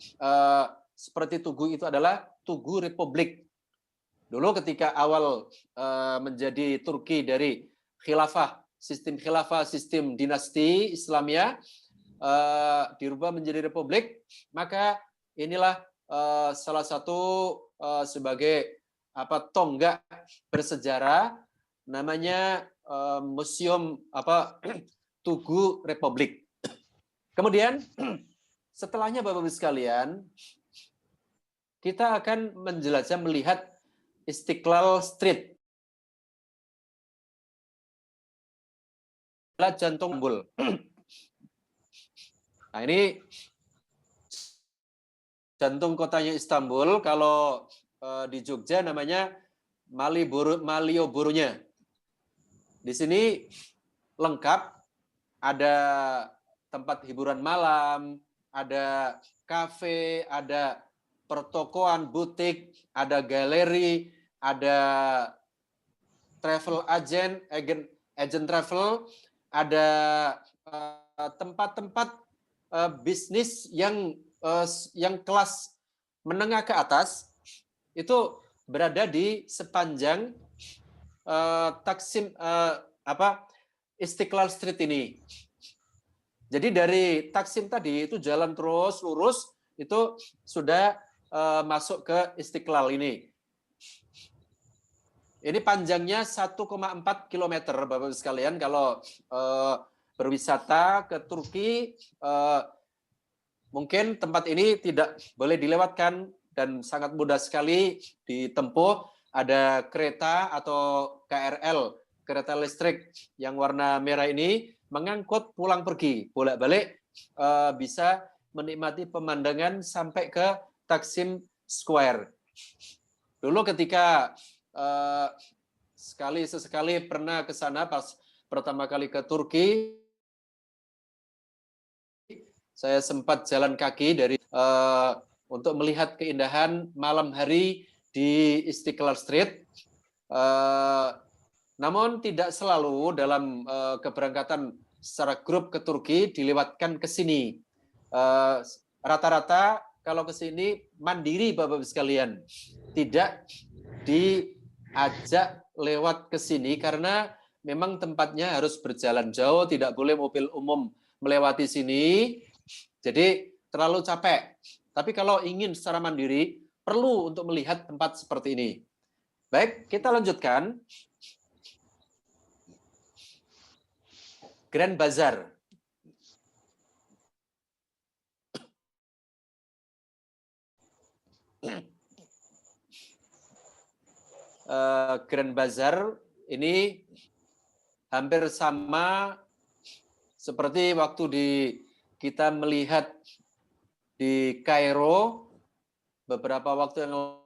seperti Tugu itu adalah Tugu Republik. Dulu ketika awal menjadi Turki dari sistem dinasti Islamia, dirubah menjadi republik, maka inilah salah satu sebagai tonggak bersejarah, namanya Museum Tugu Republik. Kemudian setelahnya Bapak-Ibu sekalian, kita akan menjelajah melihat Istiqlal Street, adalah jantung Istanbul. Nah, ini jantung kotanya Istanbul. Kalau di Jogja namanya Malioboro-nya. Di sini lengkap, ada tempat hiburan malam, ada kafe, ada pertokoan, butik, ada galeri, ada travel agent travel, ada tempat-tempat bisnis yang kelas menengah ke atas, itu berada di sepanjang Taksim Istiqlal Street ini. Jadi dari Taksim tadi itu jalan terus lurus itu sudah masuk ke Istiqlal ini. Ini panjangnya 1,4 km Bapak Ibu sekalian. Kalau berwisata ke Turki, mungkin tempat ini tidak boleh dilewatkan dan sangat mudah sekali ditempuh. Ada kereta atau KRL, kereta listrik yang warna merah ini mengangkut pulang pergi, bolak-balik bisa menikmati pemandangan sampai ke Taksim Square. Dulu ketika sesekali pernah ke sana pas pertama kali ke Turki, saya sempat jalan kaki dari untuk melihat keindahan malam hari di Istiqlal Street. Namun tidak selalu dalam keberangkatan secara grup ke Turki dilewatkan ke sini. Rata-rata kalau ke sini mandiri Bapak Ibu sekalian, tidak diajak lewat ke sini karena memang tempatnya harus berjalan jauh, tidak boleh mobil umum melewati sini. Jadi terlalu capek. Tapi kalau ingin secara mandiri, perlu untuk melihat tempat seperti ini. Baik, kita lanjutkan. Grand Bazaar. Grand Bazaar ini hampir sama seperti waktu kita melihat di Kairo beberapa waktu yang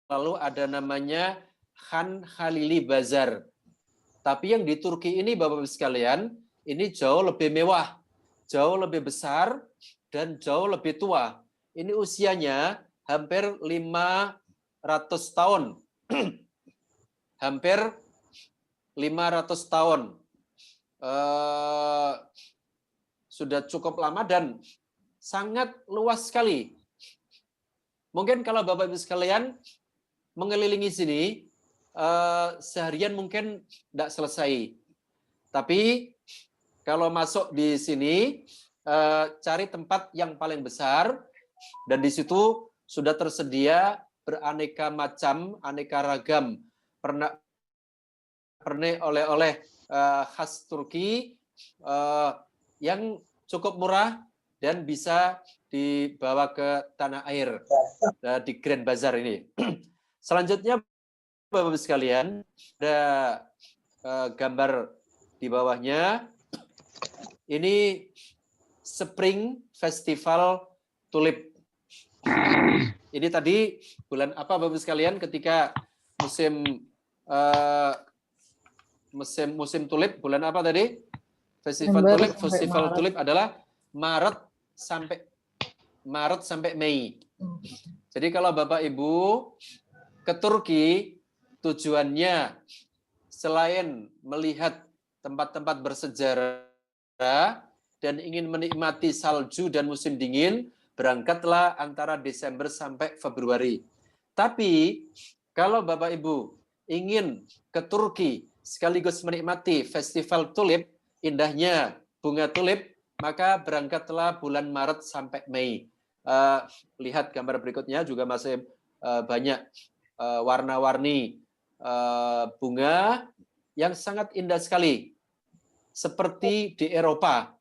lalu ada namanya Khan Khalili Bazaar. Tapi yang di Turki ini Bapak-Ibu sekalian, ini jauh lebih mewah, jauh lebih besar, dan jauh lebih tua. Ini usianya hampir 500 tahun. Hampir 500 tahun. Sudah cukup lama dan sangat luas sekali. Mungkin kalau Bapak-Ibu sekalian mengelilingi sini, seharian mungkin tidak selesai. Tapi kalau masuk di sini, cari tempat yang paling besar, dan di situ sudah tersedia beraneka macam, aneka ragam pernak-pernik oleh-oleh khas Turki yang cukup murah dan bisa dibawa ke tanah air di Grand Bazaar ini. Selanjutnya Bapak-Ibu sekalian, ada gambar di bawahnya. Ini Spring Festival Tulip. Ini tadi bulan apa Bapak-Ibu sekalian ketika musim tulip, bulan apa tadi? Festival tulip adalah Maret sampai Mei. Jadi kalau Bapak Ibu ke Turki, tujuannya selain melihat tempat-tempat bersejarah dan ingin menikmati salju dan musim dingin, berangkatlah antara Desember sampai Februari. Tapi kalau Bapak Ibu ingin ke Turki sekaligus menikmati festival tulip, indahnya bunga tulip, maka berangkatlah bulan Maret sampai Mei. Lihat gambar berikutnya juga masih banyak warna-warni bunga yang sangat indah sekali, seperti di Eropa.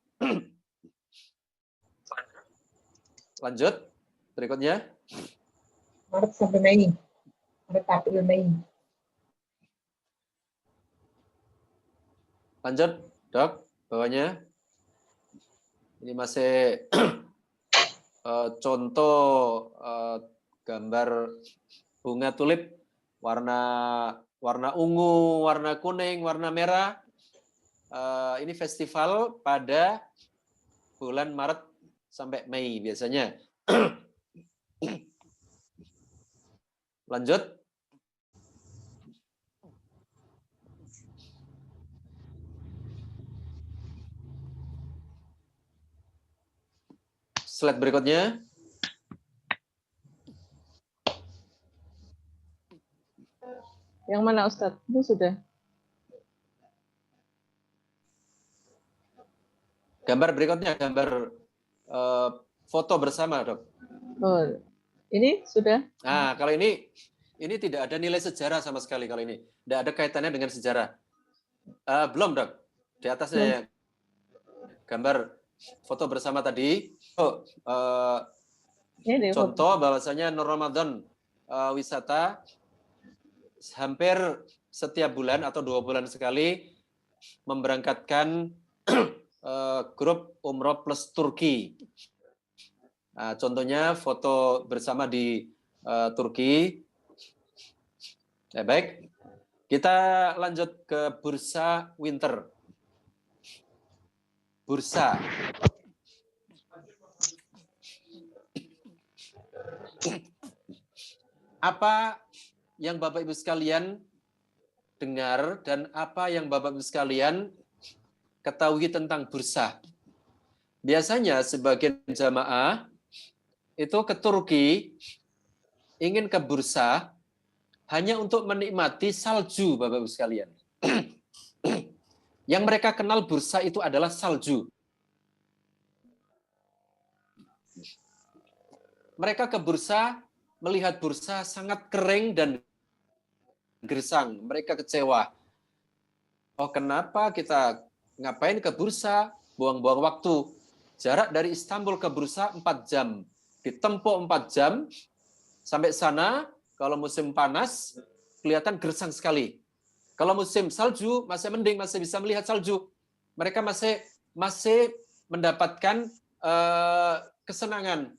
Lanjut, berikutnya. Maret sampai Mei. Maret, April, Mei. Lanjut, Dok, bawahnya. Ini masih contoh gambar bunga tulip warna ungu, warna kuning, warna merah. Ini festival pada bulan Maret sampai Mei biasanya. Lanjut. Slide berikutnya. Yang mana Ustadz? Itu sudah. Gambar berikutnya, gambar foto bersama, Dok. Oh, ini sudah. Nah, kalau ini tidak ada nilai sejarah sama sekali kalau ini. Tidak ada kaitannya dengan sejarah. Belum, Dok. Di atasnya ya. Gambar foto bersama tadi. Ini Contoh bahwasanya Nur Ramadan wisata hampir setiap bulan atau 2 bulan sekali memberangkatkan grup umroh plus Turki. Nah, contohnya foto bersama di Turki. Baik, kita lanjut ke bursa winter. Bursa. Apa yang Bapak Ibu sekalian dengar dan apa yang Bapak Ibu sekalian ketahui tentang bursa? Biasanya sebagian jamaah itu ke Turki, ingin ke bursa hanya untuk menikmati salju, Bapak Ibu sekalian. Yang mereka kenal bursa itu adalah salju. Mereka ke bursa, melihat bursa sangat kering dan gersang. Mereka kecewa. Oh, kenapa kita ngapain ke bursa? Buang-buang waktu. Jarak dari Istanbul ke bursa 4 jam. Ditempuh 4 jam, sampai sana, kalau musim panas, kelihatan gersang sekali. Kalau musim salju, masih mending, masih bisa melihat salju. Mereka masih mendapatkan kesenangan.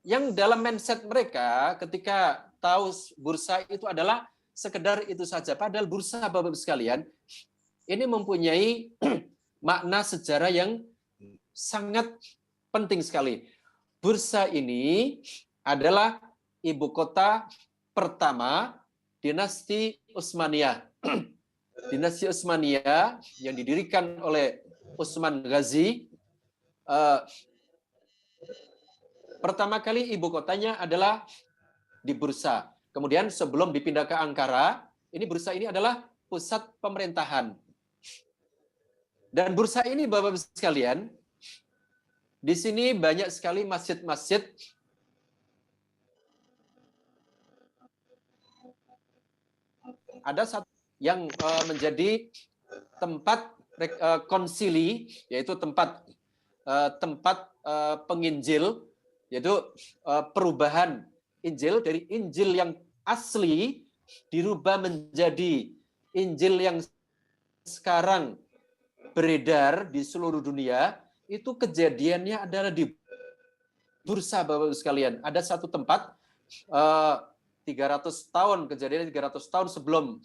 Yang dalam mindset mereka ketika tahu bursa itu adalah sekedar itu saja. Padahal bursa, Bapak-Ibu sekalian, ini mempunyai makna sejarah yang sangat penting sekali. Bursa ini adalah ibu kota pertama dinasti Utsmaniyah. Dinasti Utsmaniyah yang didirikan oleh Utsman Ghazi. Pertama kali ibu kotanya adalah di Bursa. Kemudian sebelum dipindah ke Ankara, ini Bursa ini adalah pusat pemerintahan. Dan Bursa ini, Bapak-Ibu sekalian, di sini banyak sekali masjid-masjid ada satu yang menjadi tempat konsili, yaitu tempat penginjil, yaitu perubahan Injil dari Injil yang asli dirubah menjadi Injil yang sekarang beredar di seluruh dunia. Itu kejadiannya adalah di Bursa, Bapak-Ibu sekalian. Ada satu tempat 300 tahun, kejadian 300 tahun sebelum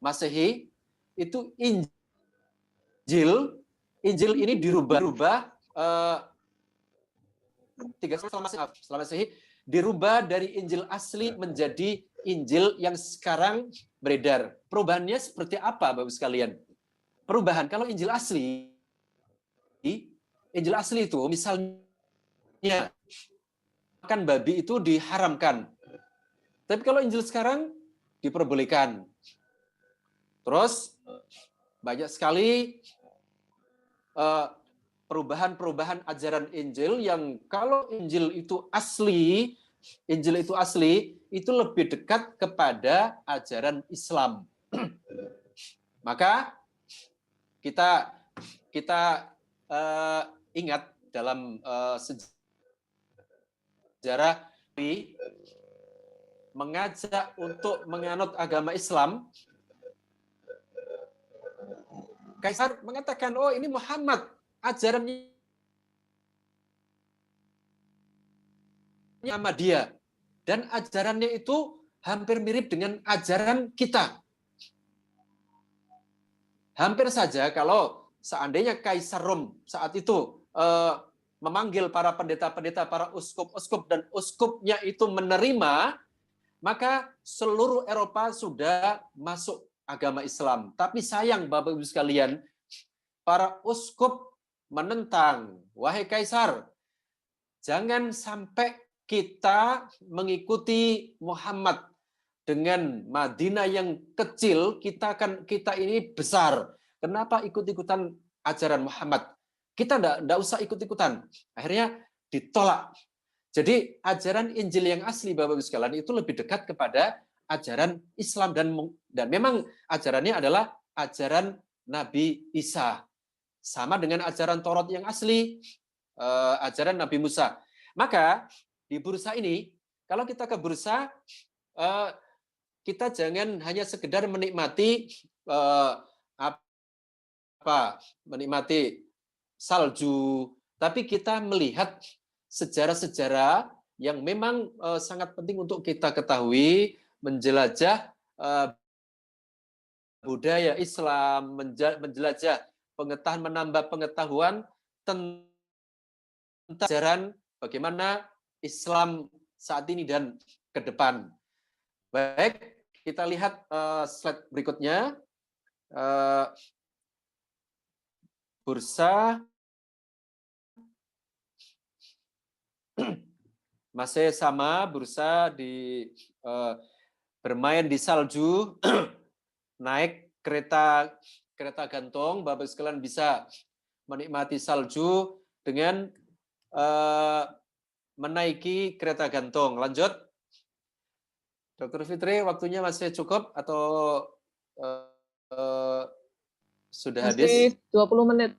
Masehi, itu Injil ini dirubah setelah Masehi, dirubah dari Injil asli menjadi Injil yang sekarang beredar. Perubahannya seperti apa, Bapak sekalian? Perubahan, kalau Injil asli itu misalnya makan babi itu diharamkan. Tapi kalau Injil sekarang diperbolehkan. Terus banyak sekali perubahan-perubahan ajaran Injil yang kalau Injil itu asli, itu lebih dekat kepada ajaran Islam. Maka kita ingat dalam sejarah mengajak untuk menganut agama Islam. Kaisar mengatakan, oh ini Muhammad, ajarannya sama dia. Dan ajarannya itu hampir mirip dengan ajaran kita. Hampir saja kalau seandainya Kaisar Rom saat itu memanggil para pendeta-pendeta, para uskup-uskup, dan uskupnya itu menerima, maka seluruh Eropa sudah masuk agama Islam. Tapi sayang, Bapak-Ibu sekalian, para uskup menentang, wahai Kaisar, jangan sampai kita mengikuti Muhammad. dengan Madinah yang kecil, kita ini besar. Kenapa ikut-ikutan ajaran Muhammad? Kita enggak usah ikut-ikutan. Akhirnya ditolak. Jadi ajaran Injil yang asli Bapak Ibu sekalian itu lebih dekat kepada ajaran Islam dan memang ajarannya adalah ajaran Nabi Isa. Sama dengan ajaran Taurat yang asli, ajaran Nabi Musa. Maka di bursa ini, kalau kita ke bursa, kita jangan hanya sekedar menikmati menikmati salju, tapi kita melihat sejarah-sejarah yang memang sangat penting untuk kita ketahui, menjelajah budaya Islam, menjelajah pengetahuan, menambah pengetahuan tentang ajaran bagaimana Islam saat ini dan ke depan. Baik, kita lihat slide berikutnya. Bursa masih sama, bursa bermain di salju, naik kereta gantung. Bapak sekalian bisa menikmati salju dengan menaiki kereta gantung. Lanjut, Dr. Fitri, waktunya masih cukup atau sudah habis? Masih 20 menit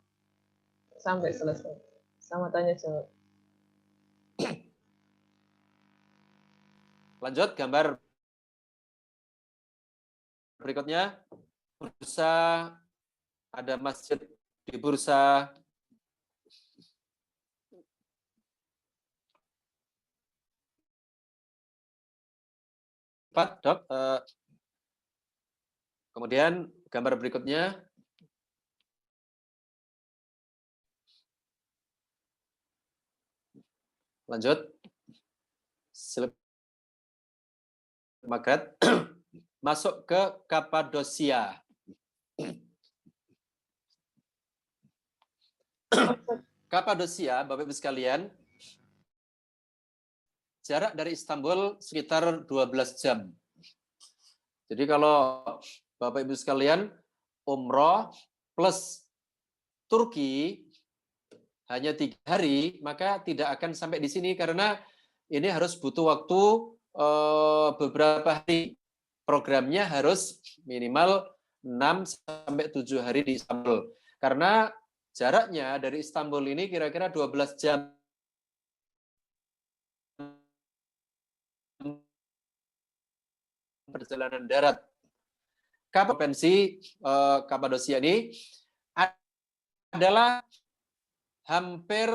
sampai selesai. Sama tanya jawab. Lanjut, gambar berikutnya. Bursa, ada masjid di bursa. Pak, Dok. Kemudian gambar berikutnya. Lanjut. Magret. Masuk ke Kapadosia. Kapadosia, Bapak Ibu sekalian, jarak dari Istanbul sekitar 12 jam. Jadi kalau Bapak Ibu sekalian umroh plus Turki hanya 3 hari, maka tidak akan sampai di sini karena ini harus butuh waktu beberapa hari. Programnya harus minimal 6-7 hari di Istanbul. Karena jaraknya dari Istanbul ini kira-kira 12 jam perjalanan darat. Provinsi Kapadosia ini adalah hampir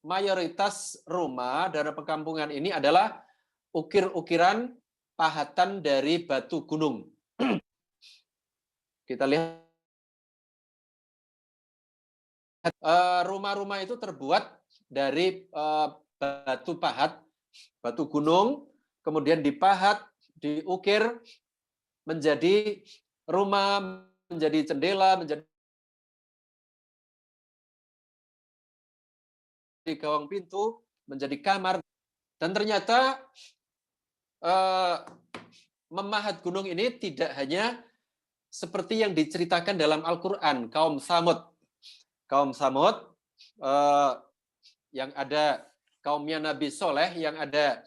mayoritas rumah dan perkampungan ini adalah ukir-ukiran pahatan dari batu gunung. Kita lihat rumah-rumah itu terbuat dari batu pahat, batu gunung, kemudian dipahat, diukir menjadi rumah, menjadi jendela, menjadi gawang pintu, menjadi kamar. Dan ternyata memahat gunung ini tidak hanya seperti yang diceritakan dalam Al-Quran, kaum Tsamud. Kaum Tsamud yang ada kaumnya Nabi Soleh yang ada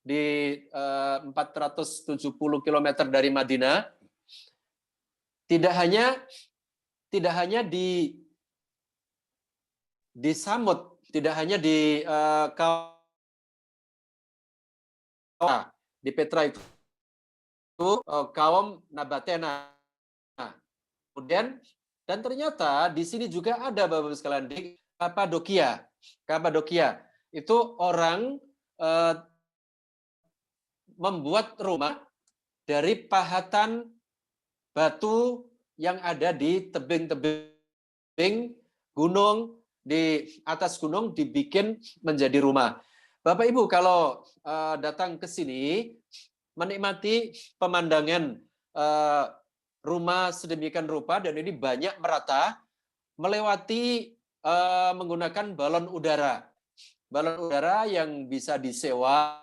di 470 km dari Madinah, tidak hanya di Samud, tidak hanya di di Petra itu kaum Nabatena. Kemudian dan ternyata di sini juga ada Bapak-Ibu sekalian di Kapadokia. Kapadokia itu orang membuat rumah dari pahatan batu yang ada di tebing-tebing gunung, di atas gunung dibikin menjadi rumah. Bapak Ibu kalau datang ke sini menikmati pemandangan rumah sedemikian rupa dan ini banyak merata melewati menggunakan balon udara. Balon udara yang bisa disewa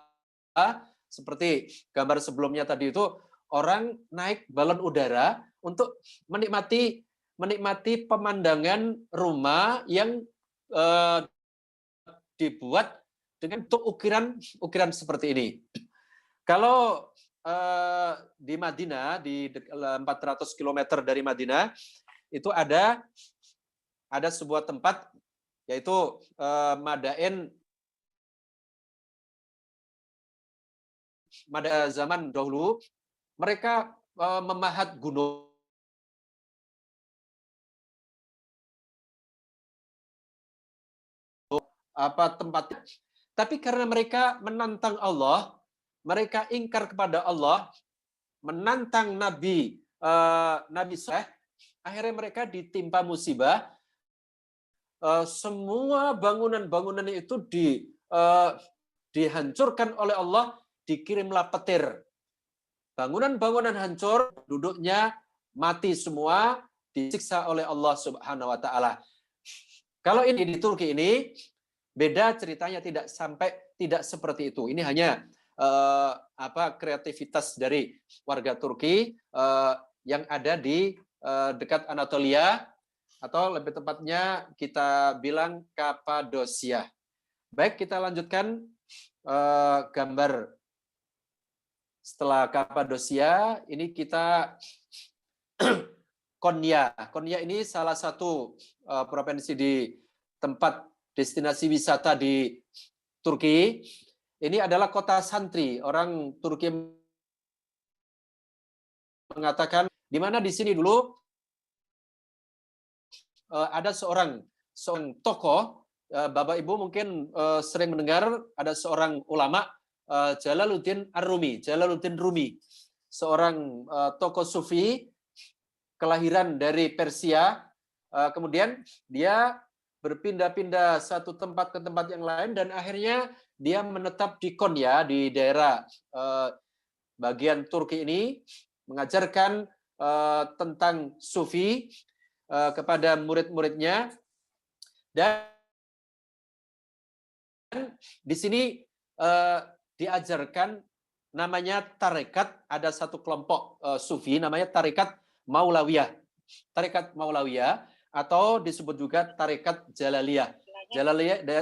seperti gambar sebelumnya tadi itu, orang naik balon udara untuk menikmati pemandangan rumah yang dibuat dengan bentuk ukiran seperti ini. Kalau di Madinah, di 400 km dari Madinah, itu ada sebuah tempat, yaitu Madain zaman dahulu, mereka memahat gunung. Tempatnya. Tapi karena mereka menantang Allah, mereka ingkar kepada Allah, menantang Nabi Saleh, akhirnya mereka ditimpa musibah. Semua bangunan-bangunan itu dihancurkan oleh Allah, dikirimlah petir. Bangunan-bangunan hancur, duduknya mati semua, disiksa oleh Allah Subhanahu wa taala. Kalau ini di Turki ini beda ceritanya, tidak seperti itu. Ini hanya kreativitas dari warga Turki yang ada di dekat Anatolia, atau lebih tepatnya kita bilang Kapadosia. Baik, kita lanjutkan gambar setelah Kapadosia. Ini kita Konya. Konya ini salah satu provinsi di tempat destinasi wisata di Turki. Ini adalah kota santri. Orang Turki mengatakan di mana di sini dulu ada seorang tokoh, Bapak Ibu mungkin sering mendengar, ada seorang ulama, Jalaluddin Rumi, seorang tokoh sufi kelahiran dari Persia. Kemudian dia berpindah-pindah satu tempat ke tempat yang lain, dan akhirnya dia menetap di Konya, di daerah bagian Turki ini, mengajarkan tentang sufi kepada murid-muridnya. Dan di sini diajarkan namanya tarekat. Ada satu kelompok sufi namanya tarekat Maulawiyah. Tarekat Maulawiyah, atau disebut juga tarekat Jalaliyah.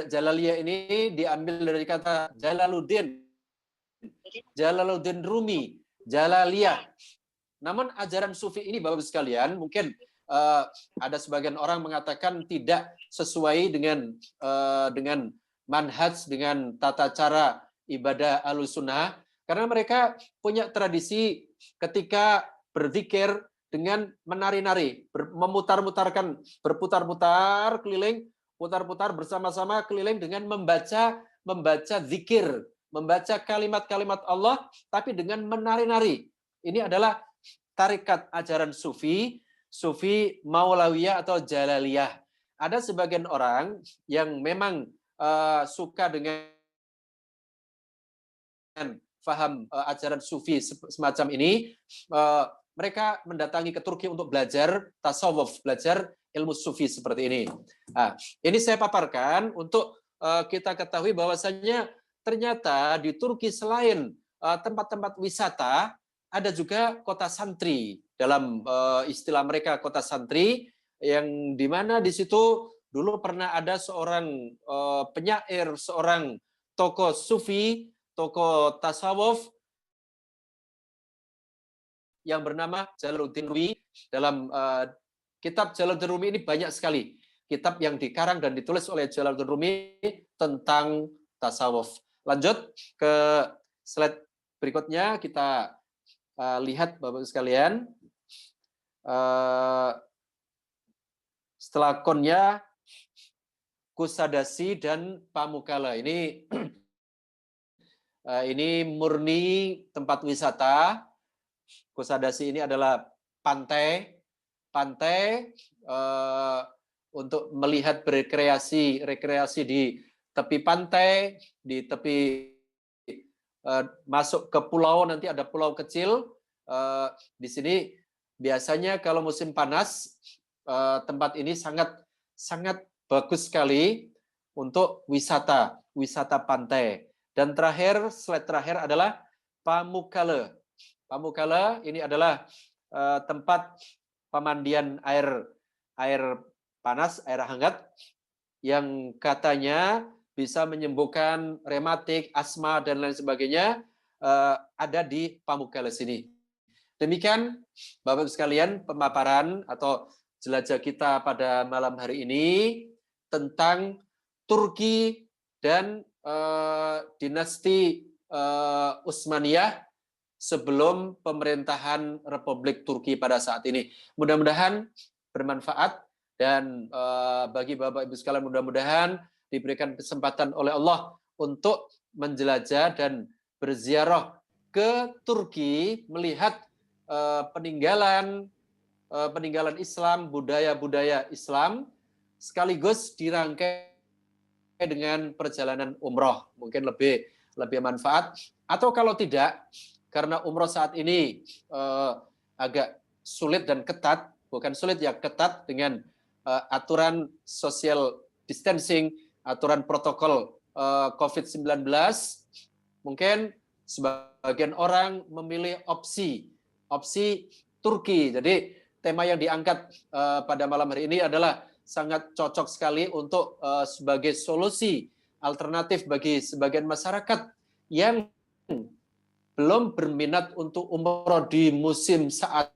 Jalaliyah ini diambil dari kata Jalaluddin Rumi, Jalaliyah. Namun ajaran sufi ini, Bapak-Ibu sekalian, mungkin ada sebagian orang mengatakan tidak sesuai dengan manhaj, dengan tata cara ibadah Ahlussunnah, karena mereka punya tradisi ketika berzikir dengan menari-nari, memutar-mutarkan, berputar-putar keliling, putar-putar bersama-sama keliling dengan membaca zikir, membaca kalimat-kalimat Allah, tapi dengan menari-nari. Ini adalah tarekat ajaran sufi Maulawiyah atau Jalaliyah. Ada sebagian orang yang memang suka dengan faham ajaran sufi semacam ini, mereka mendatangi ke Turki untuk belajar tasawuf, belajar ilmu sufi seperti ini. Nah, ini saya paparkan untuk kita ketahui bahwasanya ternyata di Turki selain tempat-tempat wisata, ada juga kota santri. Dalam istilah mereka kota santri, yang dimana di situ dulu pernah ada seorang penyair, seorang tokoh sufi, tokoh tasawuf yang bernama Jalaluddin Rumi. Dalam kitab Jalaluddin Rumi ini banyak sekali kitab yang dikarang dan ditulis oleh Jalaluddin Rumi tentang tasawuf. Lanjut ke slide berikutnya, kita lihat Bapak sekalian. Setelah Konya, Kusadasi dan Pamukkale. Ini murni tempat wisata. Kusadasi ini adalah pantai untuk melihat rekreasi di tepi pantai, di tepi masuk ke pulau, nanti ada pulau kecil. Di sini biasanya kalau musim panas, tempat ini sangat bagus sekali untuk wisata pantai. Dan terakhir, slide terakhir adalah Pamukkale. Pamukkale ini adalah tempat pemandian air panas, air hangat yang katanya bisa menyembuhkan rematik, asma dan lain sebagainya, ada di Pamukkale sini. Demikian Bapak Ibu sekalian pemaparan atau jelajah kita pada malam hari ini tentang Turki dan dinasti Utsmaniyah sebelum pemerintahan Republik Turki pada saat ini. Mudah-mudahan bermanfaat dan bagi Bapak Ibu sekalian mudah-mudahan diberikan kesempatan oleh Allah untuk menjelajah dan berziarah ke Turki melihat peninggalan Islam, budaya-budaya Islam sekaligus dirangkai dengan perjalanan umroh, mungkin lebih manfaat. Atau kalau tidak, karena umroh saat ini agak sulit dan ketat, bukan sulit ya, ketat dengan aturan social distancing, aturan protokol COVID-19, mungkin sebagian orang memilih opsi Turki. Jadi tema yang diangkat pada malam hari ini adalah sangat cocok sekali untuk sebagai solusi alternatif bagi sebagian masyarakat yang belum berminat untuk umroh di musim saat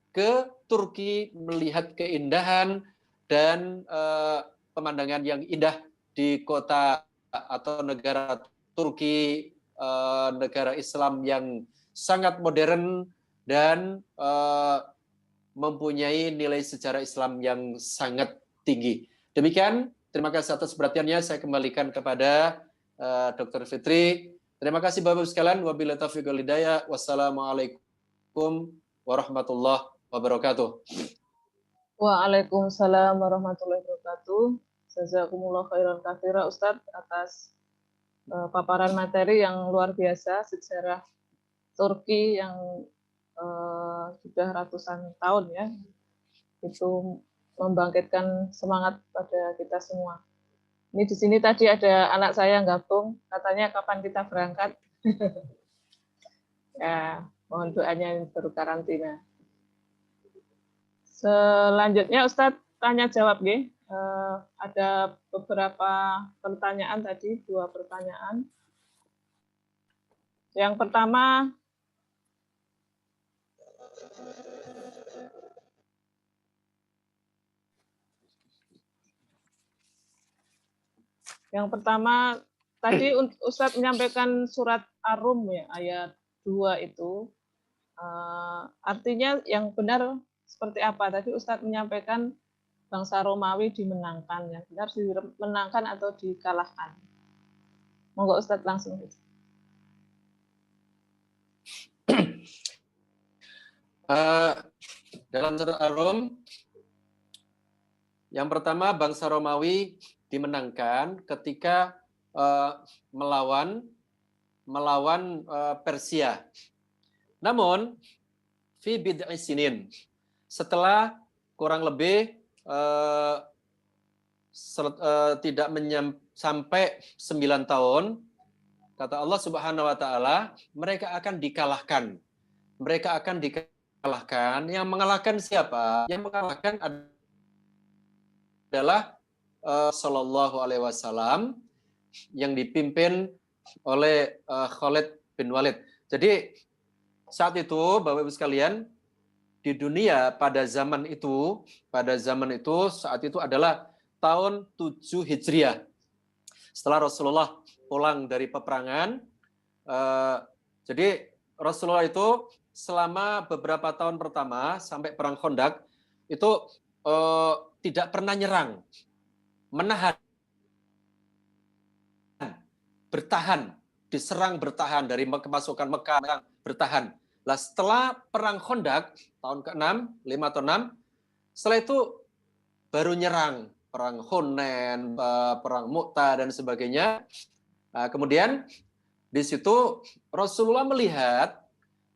ke Turki melihat keindahan dan pemandangan yang indah di kota atau negara Turki, negara Islam yang sangat modern dan mempunyai nilai sejarah Islam yang sangat tinggi. Demikian, terima kasih atas perhatiannya. Saya kembalikan kepada Dr. Fitri. Terima kasih Bapak Ibu sekalian. Wabillahi taufiq wal hidayah. Wassalamualaikum warahmatullahi wabarakatuh. Waalaikumsalam warahmatullahi wabarakatuh. Jazakumullah khairan katsira Ustadz atas paparan materi yang luar biasa sejarah Turki yang sudah ratusan tahun ya. Itu membangkitkan semangat pada kita semua. Ini di sini tadi ada anak saya yang gabung, katanya kapan kita berangkat. Ya, mohon doanya baru karantina. Selanjutnya Ustadz tanya jawab nggih. Ada beberapa pertanyaan tadi, 2 pertanyaan. Yang pertama, tadi Ustadz menyampaikan surat Ar-Rum ya, ayat 2 itu. Artinya yang benar seperti apa? Tadi Ustadz menyampaikan bangsa Romawi dimenangkan, yang benar dimenangkan atau dikalahkan. Monggo Ustadz langsung. Dalam surat Ar-Rum, yang pertama bangsa Romawi dimenangkan ketika melawan Persia. Namun, fi bid'i sinin, setelah kurang lebih tidak sampai 9 tahun, kata Allah Subhanahu wa taala, mereka akan dikalahkan. Mereka akan dikalahkan. Yang mengalahkan siapa? Yang mengalahkan adalah Sallallahu Alaihi Wasallam yang dipimpin oleh Khalid bin Walid. Jadi saat itu Bapak Ibu sekalian, di dunia pada zaman itu saat itu adalah tahun 7 Hijriah. Setelah Rasulullah pulang dari peperangan, jadi Rasulullah itu selama beberapa tahun pertama sampai perang Khandaq itu tidak pernah nyerang, menahan, bertahan, diserang bertahan dari kemasukan Mekah, bertahan. Lah setelah perang Khandaq tahun ke-6, 5 atau 6, setelah itu baru nyerang, perang Hunain, perang Mu'tah dan sebagainya. Nah, kemudian di situ Rasulullah melihat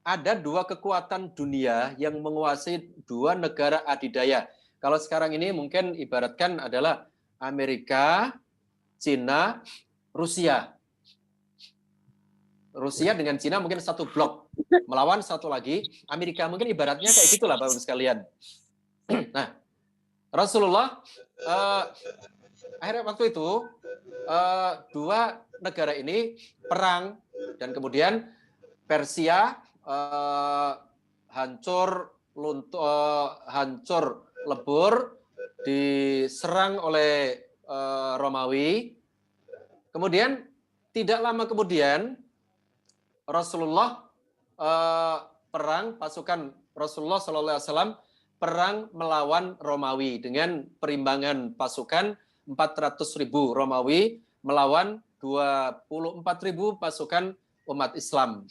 ada 2 kekuatan dunia yang menguasai 2 negara adidaya. Kalau sekarang ini mungkin ibaratkan adalah Amerika, Cina, Rusia. Rusia dengan Cina mungkin satu blok melawan satu lagi Amerika, mungkin ibaratnya kayak gitulah Bapak Ibu sekalian. Nah, Rasulullah akhirnya waktu itu dua negara ini perang dan kemudian Persia hancur lebur, diserang oleh Romawi. Kemudian tidak lama kemudian Rasulullah perang, pasukan Rasulullah SAW perang melawan Romawi dengan perimbangan pasukan 400.000 Romawi melawan 24.000 pasukan umat Islam.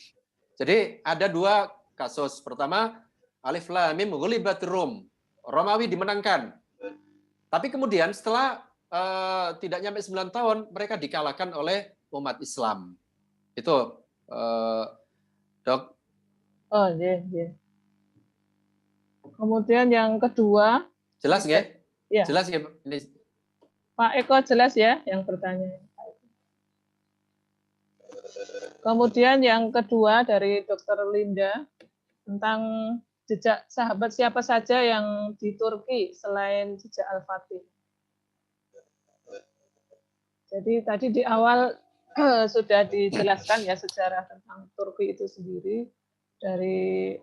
Jadi ada dua kasus. Pertama, Alif Lam Mim ghulibatir Rum. Romawi dimenangkan. Tapi kemudian setelah tidak nyampe 9 tahun mereka dikalahkan oleh umat Islam. Itu Dok. Oh, iya. Kemudian yang kedua, Jelas nggak? ya. Jelas nggak? Ini Pak Eko jelas ya yang bertanya. Kemudian yang kedua dari Dr. Linda tentang jejak sahabat siapa saja yang di Turki selain jejak Al-Fatih. Jadi tadi di awal sudah dijelaskan ya sejarah tentang Turki itu sendiri dari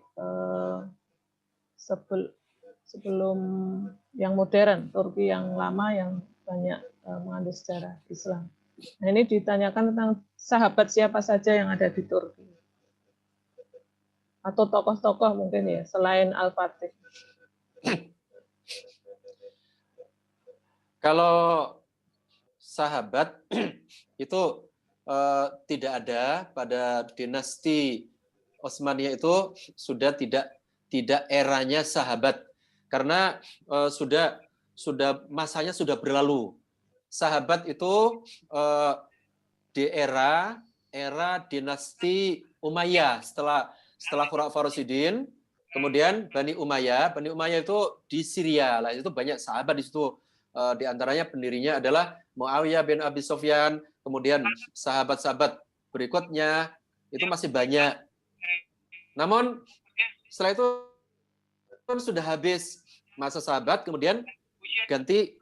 sebelum yang modern, Turki yang lama yang banyak mengandung sejarah Islam. Nah, ini ditanyakan tentang sahabat siapa saja yang ada di Turki. Atau tokoh-tokoh mungkin ya, selain Al-Fatih. Kalau sahabat itu tidak ada pada dinasti Utsmaniyah, itu sudah tidak eranya sahabat karena sudah masanya sudah berlalu. Sahabat itu di era dinasti Umayyah setelah Khulafaur Rasyidin, kemudian Bani Umayyah itu di Syria lah, itu banyak sahabat di situ. Di antaranya pendirinya adalah Muawiyah bin Abi Sufyan, kemudian sahabat-sahabat berikutnya itu masih banyak. Namun setelah itu sudah habis masa sahabat, kemudian ganti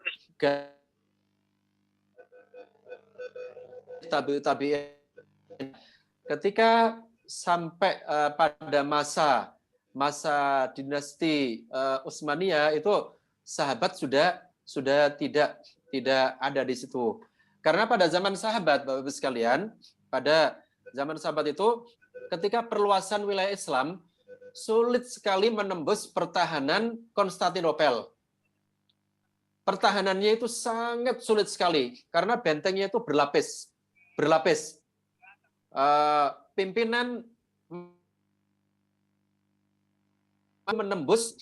tabi'in. Ketika sampai pada masa dinasti Utsmaniyah itu sahabat sudah tidak ada di situ. Karena pada zaman sahabat, Bapak Ibu sekalian, pada zaman sahabat itu ketika perluasan wilayah Islam sulit sekali menembus pertahanan Konstantinopel. Pertahanannya itu sangat sulit sekali karena bentengnya itu berlapis. Pimpinan menembus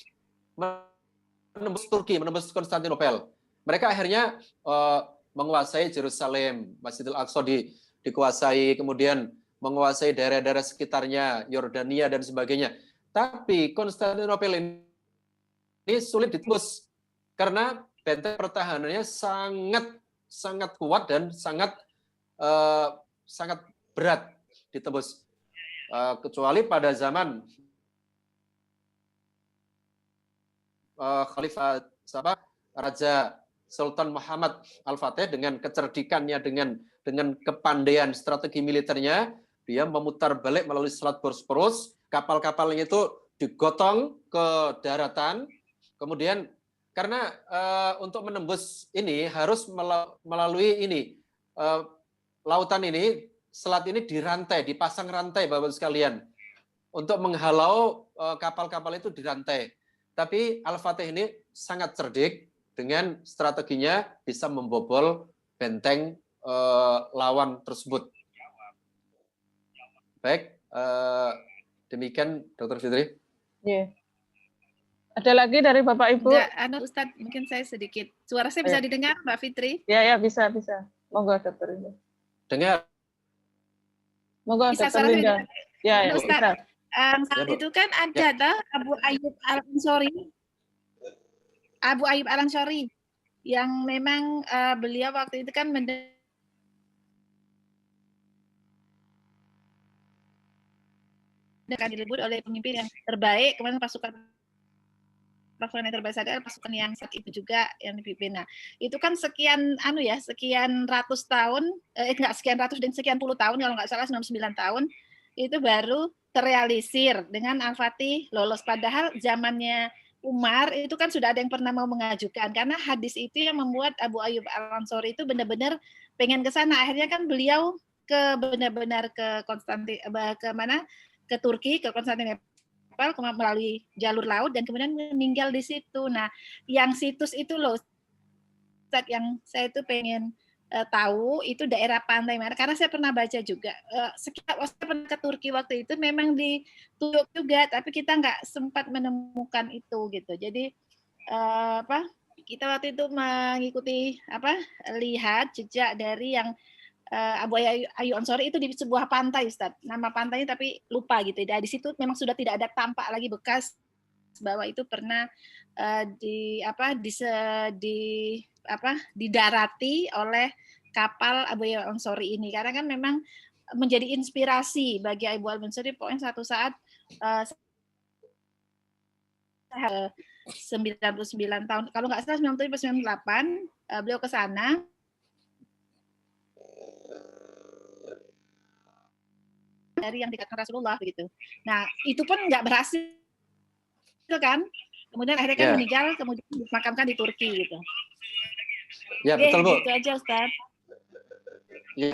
Turki, menembus Konstantinopel. Mereka akhirnya menguasai Yerusalem, Masjidil Aqsa dikuasai, kemudian menguasai daerah-daerah sekitarnya, Yordania dan sebagainya. Tapi Konstantinopel ini sulit ditembus karena benteng pertahanannya sangat kuat dan sangat berat ditembus. Kecuali pada zaman Khalifah Raja Sultan Muhammad Al-Fatih dengan kecerdikannya, dengan kepandaian strategi militernya, dia memutar balik melalui Selat Bosporus, kapal-kapalnya itu digotong ke daratan, kemudian karena untuk menembus ini harus melalui lautan ini, selat ini dirantai, dipasang rantai Bapak sekalian untuk menghalau kapal-kapal itu dirantai. Tapi Al-Fatih ini sangat cerdik, dengan strateginya bisa membobol benteng lawan tersebut. Baik, demikian Dr. Fitri. Yeah. Ada lagi dari Bapak Ibu? Enggak, Ustadz, mungkin saya sedikit. Suara saya bisa didengar, Mbak Fitri? Ya, bisa. Monggo, Dr. Linda. Dengar. Monggo, Bisa Dr. Linda. Ya, Ustadz. Saat Bu. itu kan ada Abu Ayyub Al-Ansori yang memang beliau waktu itu kan akan dilebur oleh pemimpin yang terbaik, kemudian pasukan yang terbaik adalah pasukan yang saat itu juga yang dipimpin. Nah, itu kan sekian sekian ratus tahun, enggak sekian ratus dan sekian puluh tahun kalau nggak salah 99 tahun itu baru terrealisir dengan Al-Fatih lolos. Padahal zamannya Umar itu kan sudah ada yang pernah mau mengajukan, karena hadis itu yang membuat Abu Ayyub Al-Ansori itu benar-benar pengen ke sana. Akhirnya kan beliau benar-benar ke Turki, ke Konstantinopel melalui jalur laut dan kemudian meninggal di situ. Nah, yang situs itu loh yang saya itu pengen tahu itu daerah pantai mana, karena saya pernah baca juga. Saya pernah ke Turki waktu itu memang ditunjuk juga, tapi kita nggak sempat menemukan itu gitu. Jadi kita waktu itu mengikuti lihat jejak dari yang Abu Ayyub Ansori itu di sebuah pantai, Ustaz. Nama pantainya tapi lupa gitu. Di situ memang sudah tidak ada tampak lagi bekas bahwa itu pernah didarati oleh kapal Abu Ayyub Ansori ini. Karena kan memang menjadi inspirasi bagi Abu Ayyub Ansori. Pokoknya satu saat 99 tahun, kalau nggak salah 97 98, beliau ke sana. Dari yang dikatakan Rasulullah begitu. Nah, itu pun nggak berhasil kan. Kemudian akhirnya kan meninggal, kemudian dimakamkan di Turki gitu. Ya, betul, Bu. Itu aja, Ustaz. Ya.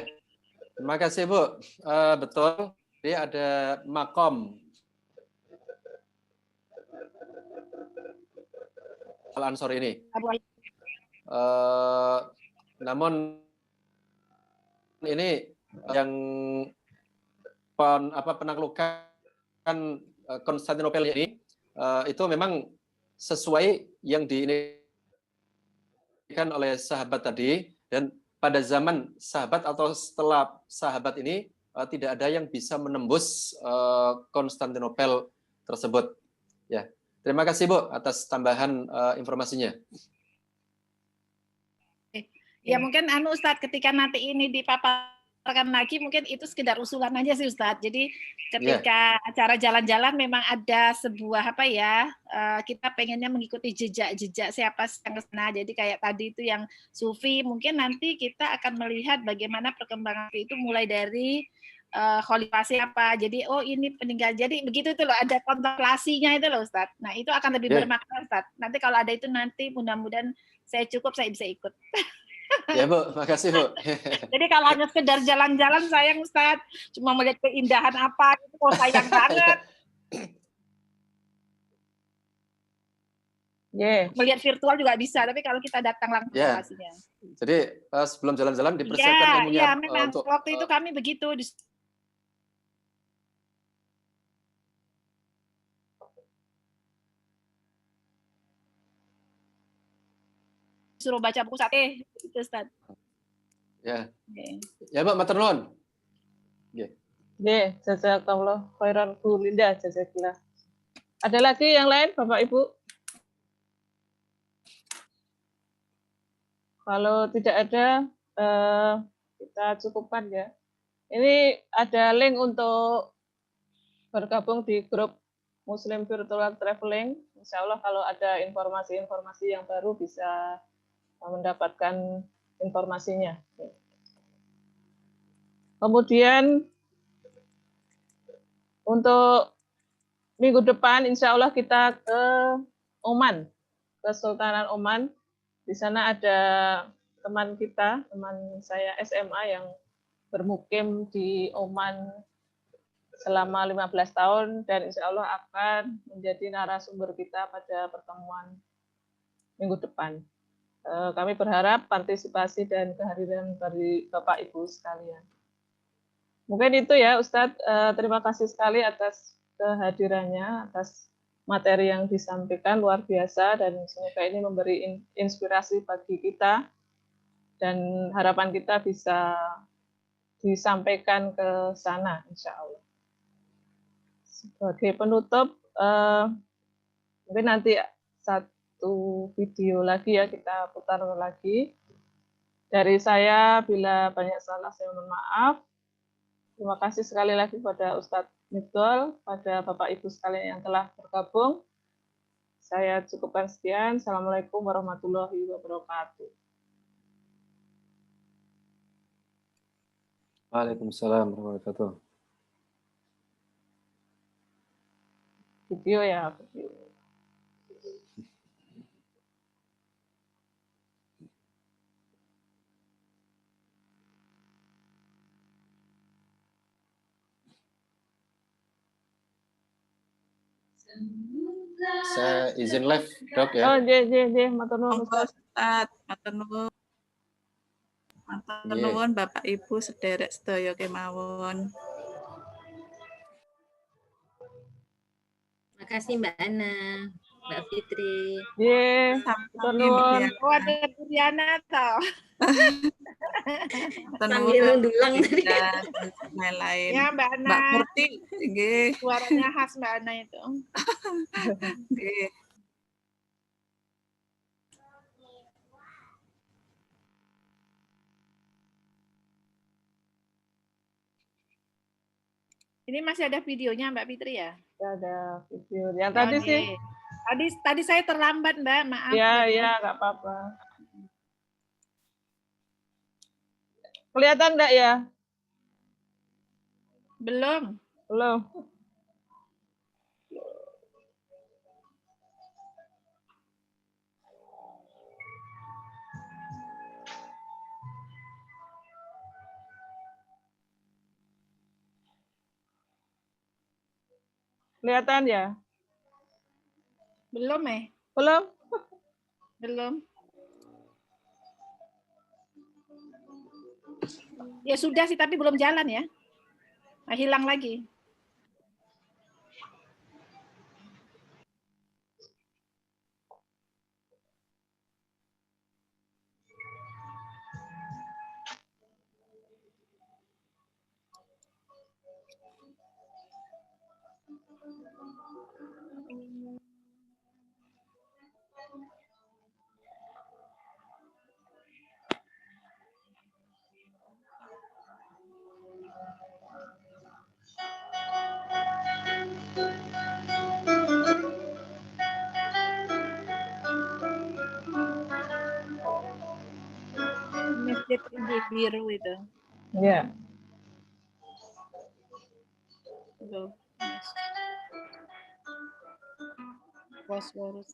Terima kasih, Bu. Betul. Jadi ada makom Al-Ansori ini. Namun ini yang penaklukan Konstantinopel ini itu memang sesuai yang diinginkan oleh sahabat tadi, dan pada zaman sahabat atau setelah sahabat ini tidak ada yang bisa menembus Konstantinopel tersebut. Ya, terima kasih Bu atas tambahan informasinya. Ya mungkin Ustadz, ketika nanti ini dipaparkan lagi mungkin itu sekedar usulan aja sih Ustadz. Jadi ketika acara jalan-jalan memang ada sebuah kita pengennya mengikuti jejak-jejak siapa yang kesana. Jadi kayak tadi itu yang Sufi, mungkin nanti kita akan melihat bagaimana perkembangan itu mulai dari khalifah siapa. Jadi ini peninggal. Jadi begitu itu loh, ada kontemplasinya itu loh Ustadz. Nah itu akan lebih bermakna Ustadz. Nanti kalau ada itu nanti mudah-mudahan saya bisa ikut. Ya Bu, makasih Bu. Jadi kalau hanya sekedar jalan-jalan sayang Ustaz, cuma melihat keindahan apa itu sayang banget. Melihat virtual juga bisa, tapi kalau kita datang langsung lokasinya. Jadi sebelum jalan-jalan dipersiapkan ilmunya. Iya, memang waktu itu kami begitu. Suruh baca buku itu Ustaz. Ya. Ya Mbak, matur nuwun. Nggih, jazakallah khairan Bu Linda, jazakallah. Ada lagi yang lain Bapak Ibu? Kalau tidak ada, kita cukupkan ya. Ini ada link untuk bergabung di grup Muslim Virtual Traveling. Insya Allah kalau ada informasi-informasi yang baru bisa mendapatkan informasinya. Kemudian untuk minggu depan insya Allah kita ke Oman, Kesultanan Oman. Di sana ada teman saya SMA yang bermukim di Oman selama 15 tahun dan insya Allah akan menjadi narasumber kita pada pertemuan minggu depan. Kami berharap partisipasi dan kehadiran dari Bapak Ibu sekalian. Mungkin itu ya Ustadz, terima kasih sekali atas kehadirannya, atas materi yang disampaikan luar biasa dan semoga ini memberi inspirasi bagi kita dan harapan kita bisa disampaikan ke sana insya Allah. Sebagai penutup, mungkin nanti satu video lagi ya kita putar lagi. Dari saya bila banyak salah saya mohon maaf. Terima kasih sekali lagi pada Ustadz Betul, pada Bapak Ibu sekalian yang telah bergabung. Saya cukupkan sekian. Assalamualaikum warahmatullahi wabarakatuh. Waalaikumsalam warahmatullahi wabarakatuh. Video ya, video. Saya izin live, Dok ya. Oh, J, matur nuwun Monggo Ustaz. Ustaz, matur nuwun. Matur nuwun Bapak Ibu sederek sedaya kemawon. Makasih Mbak Ana, Mbak Fitri. J, matur nuwun. Oh, ada Diana toh. Sambil mendulang tadi. Lain. Ya, Mbak Ana. Mbak Murti, nggih. Suaranya khas Mbak Ana itu. Nggih. Ini masih ada videonya Mbak Fitri ya? Ada video. Yang tadi sih. Tadi saya terlambat Mbak, maaf. Ya, nggak apa-apa. Kelihatan nggak ya? Belum. Belum. Kelihatan ya? Belum Belum? Belum. Ya sudah sih, tapi belum jalan ya. Nah, hilang lagi. Masjid biru itu. Ya. Tuh. Fosforus.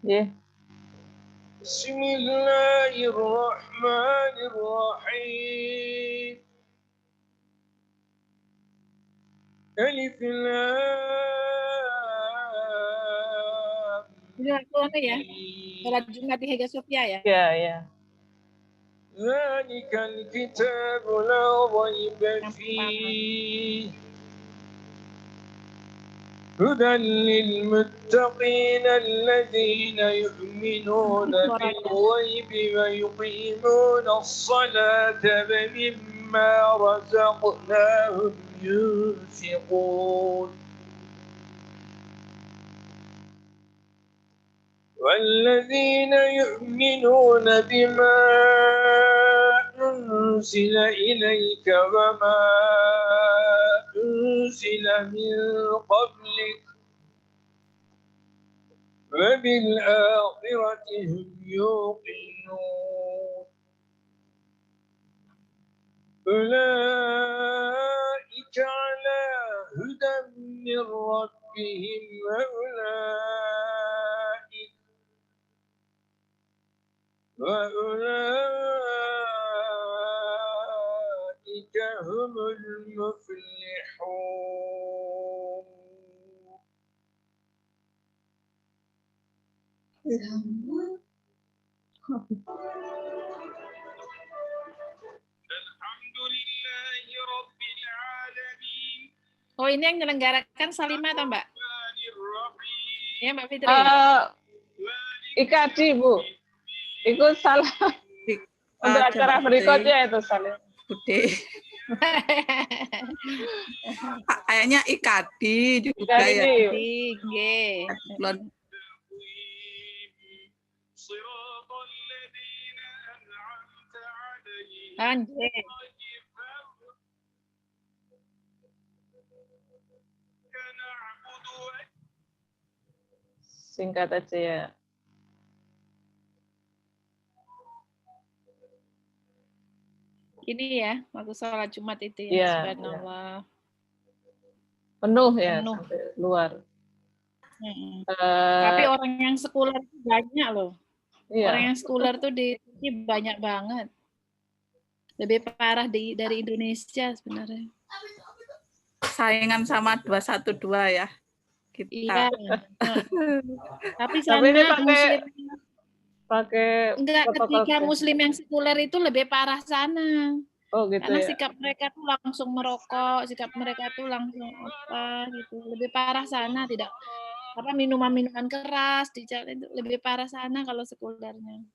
Yeah. Bismillahirrahmanirrahim. Alif Lam. Ini aku ya. Sholat Jumat di Hagia Sophia ya. Ya, ya. ذلك الكتاب لا ريب فيه هدى للمتقين الذين يؤمنون بالغيب ويقيمون الصلاة ومما رزقناهم ينفقون والذين يؤمنون بما أنزل إليك وما أنزل من قبلك وبالآخرة هم يوقنون أولئك على هدى من ربهم وأولئك هم المفلحون. Alhamdulillahi Rabbil Alamin. Oh, ini yang menyelenggarakan Salimah atau Mbak? Ya, Mbak Fitri. IKADI, Bu. Ikut salah. Untuk acara berikutnya itu salah. Bude. Kayaknya IKADI juga ya. Belum. Anjir. Singkat aja ya. Ini ya, waktu sholat Jumat itu ya, Ya, subhanallah. Penuh ya, Penuh. sampai luar. Tapi orang yang sekuler itu banyak loh. Iya. Orang yang sekuler tuh di banyak banget. Lebih parah dari Indonesia sebenarnya. Saingan sama 212 ya. Kita. Iya. Tapi sana ini pakai enggak, ketika muslim yang sekuler itu lebih parah sana. Oh gitu. Karena ya? sikap mereka tuh langsung merokok, sikap mereka tuh langsung apa gitu. Lebih parah sana, tidak apa minuman-minuman keras di jalan itu lebih parah sana kalau sekulernya.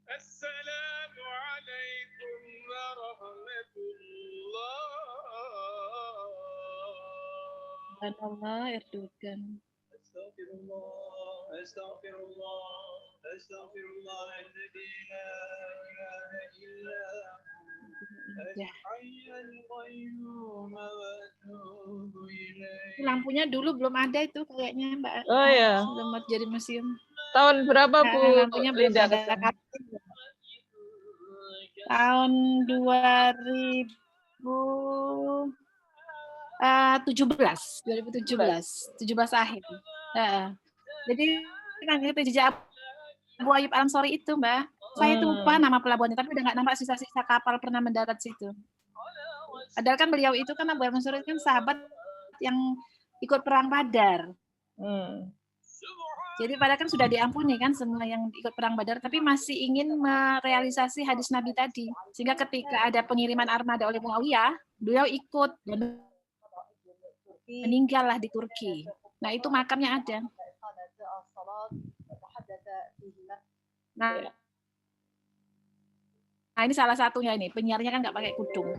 Assalamualaikum warahmatullahi Allah Erdogan. Astagfirullah, astagfirullah, astagfirullahaladzim la ilaha illa al-hayyul qayyum wa atubu ilaih. Lampunya dulu belum ada itu kayaknya Mbak. Oh ya. Belum jadi museum. Tahun berapa Bu? Lampunya belum ada. Tahun 2017 akhir. Jadi kan itu jejak Abu Ayyub Al-Ansari itu, Mbak. Saya itu lupa nama pelabuhannya, tapi udah nggak nampak sisa-sisa kapal pernah mendarat situ. Padahal kan beliau itu kan Abu Ayyub Al-Ansari kan sahabat yang ikut perang Badar. Jadi padahal kan sudah diampuni kan semua yang ikut perang Badar, tapi masih ingin merealisasi hadis Nabi tadi. Sehingga ketika ada pengiriman armada oleh Muawiyah, beliau ikut dan meninggallah di Turki. Nah itu makamnya ada. Nah ini salah satunya ini, penyiarnya kan nggak pakai kudung.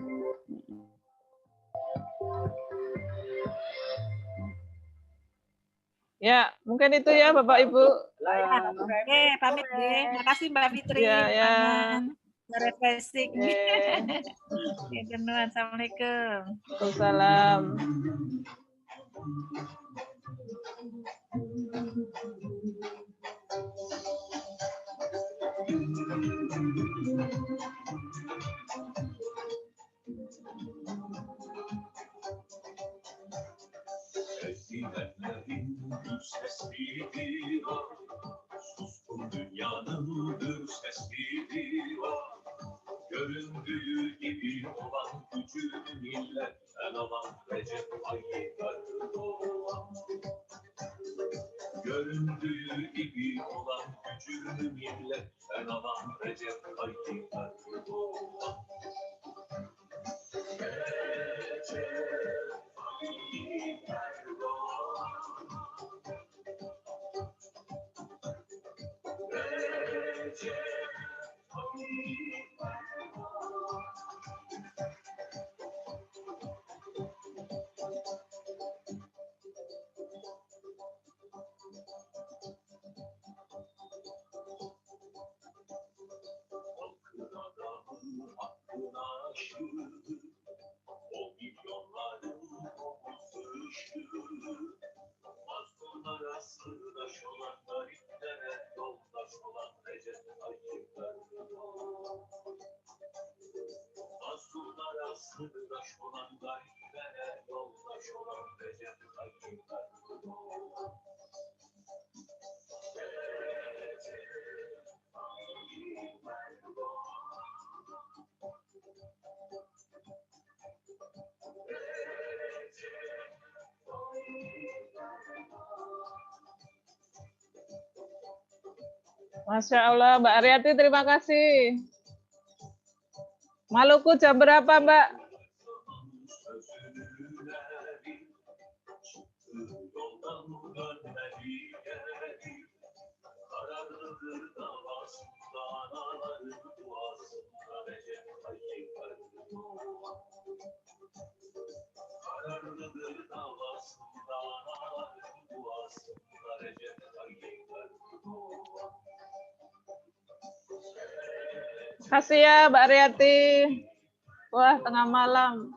Ya, mungkin itu ya Bapak Ibu. Oke, pamit deh. Makasih Mbak Fitri. Ya. Refreshing. Assalamualaikum. Waalaikumsalam. Suskun dünyanın bir sesleri var. Göründüğü gibi olan gücü millet en alan Recep Tayyip Erdoğan. Göründüğü gibi olan gücü millet en alan Recep Tayyip Erdoğan. Recep Tayyip Erdoğan. Recep Tayyip Erdoğan. Halkın adamı hakkına aşırı, o milyonların omuzuşu. Mazlumlara sırdaş olan gariplere yoldaş olan Recep Tayyip Erdoğan. Mazlumlara sırdaş olan gariplere yoldaş olan Recep Tayyip Erdoğan. Recep Tayyip Erdoğan. Masya Allah, Mbak Aryati, terima kasih. Maluku jam berapa, Mbak? Kasih ya, Mbak Aryati. Wah, tengah malam.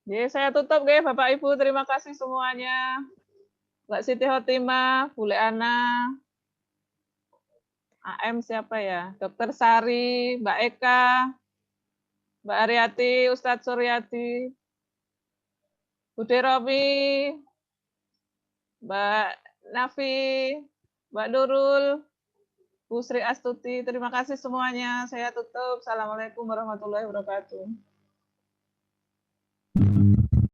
Jadi saya tutup guys, Bapak Ibu, terima kasih semuanya. Mbak Siti Hotimah, Bule Ana, AM siapa ya? Dokter Sari, Mbak Eka, Mbak Aryati, Ustadz Suryati, Bude Romi, Mbak Nafi, Mbak Nurul, Bu Sri Astuti, terima kasih semuanya. Saya tutup. Assalamualaikum warahmatullahi wabarakatuh.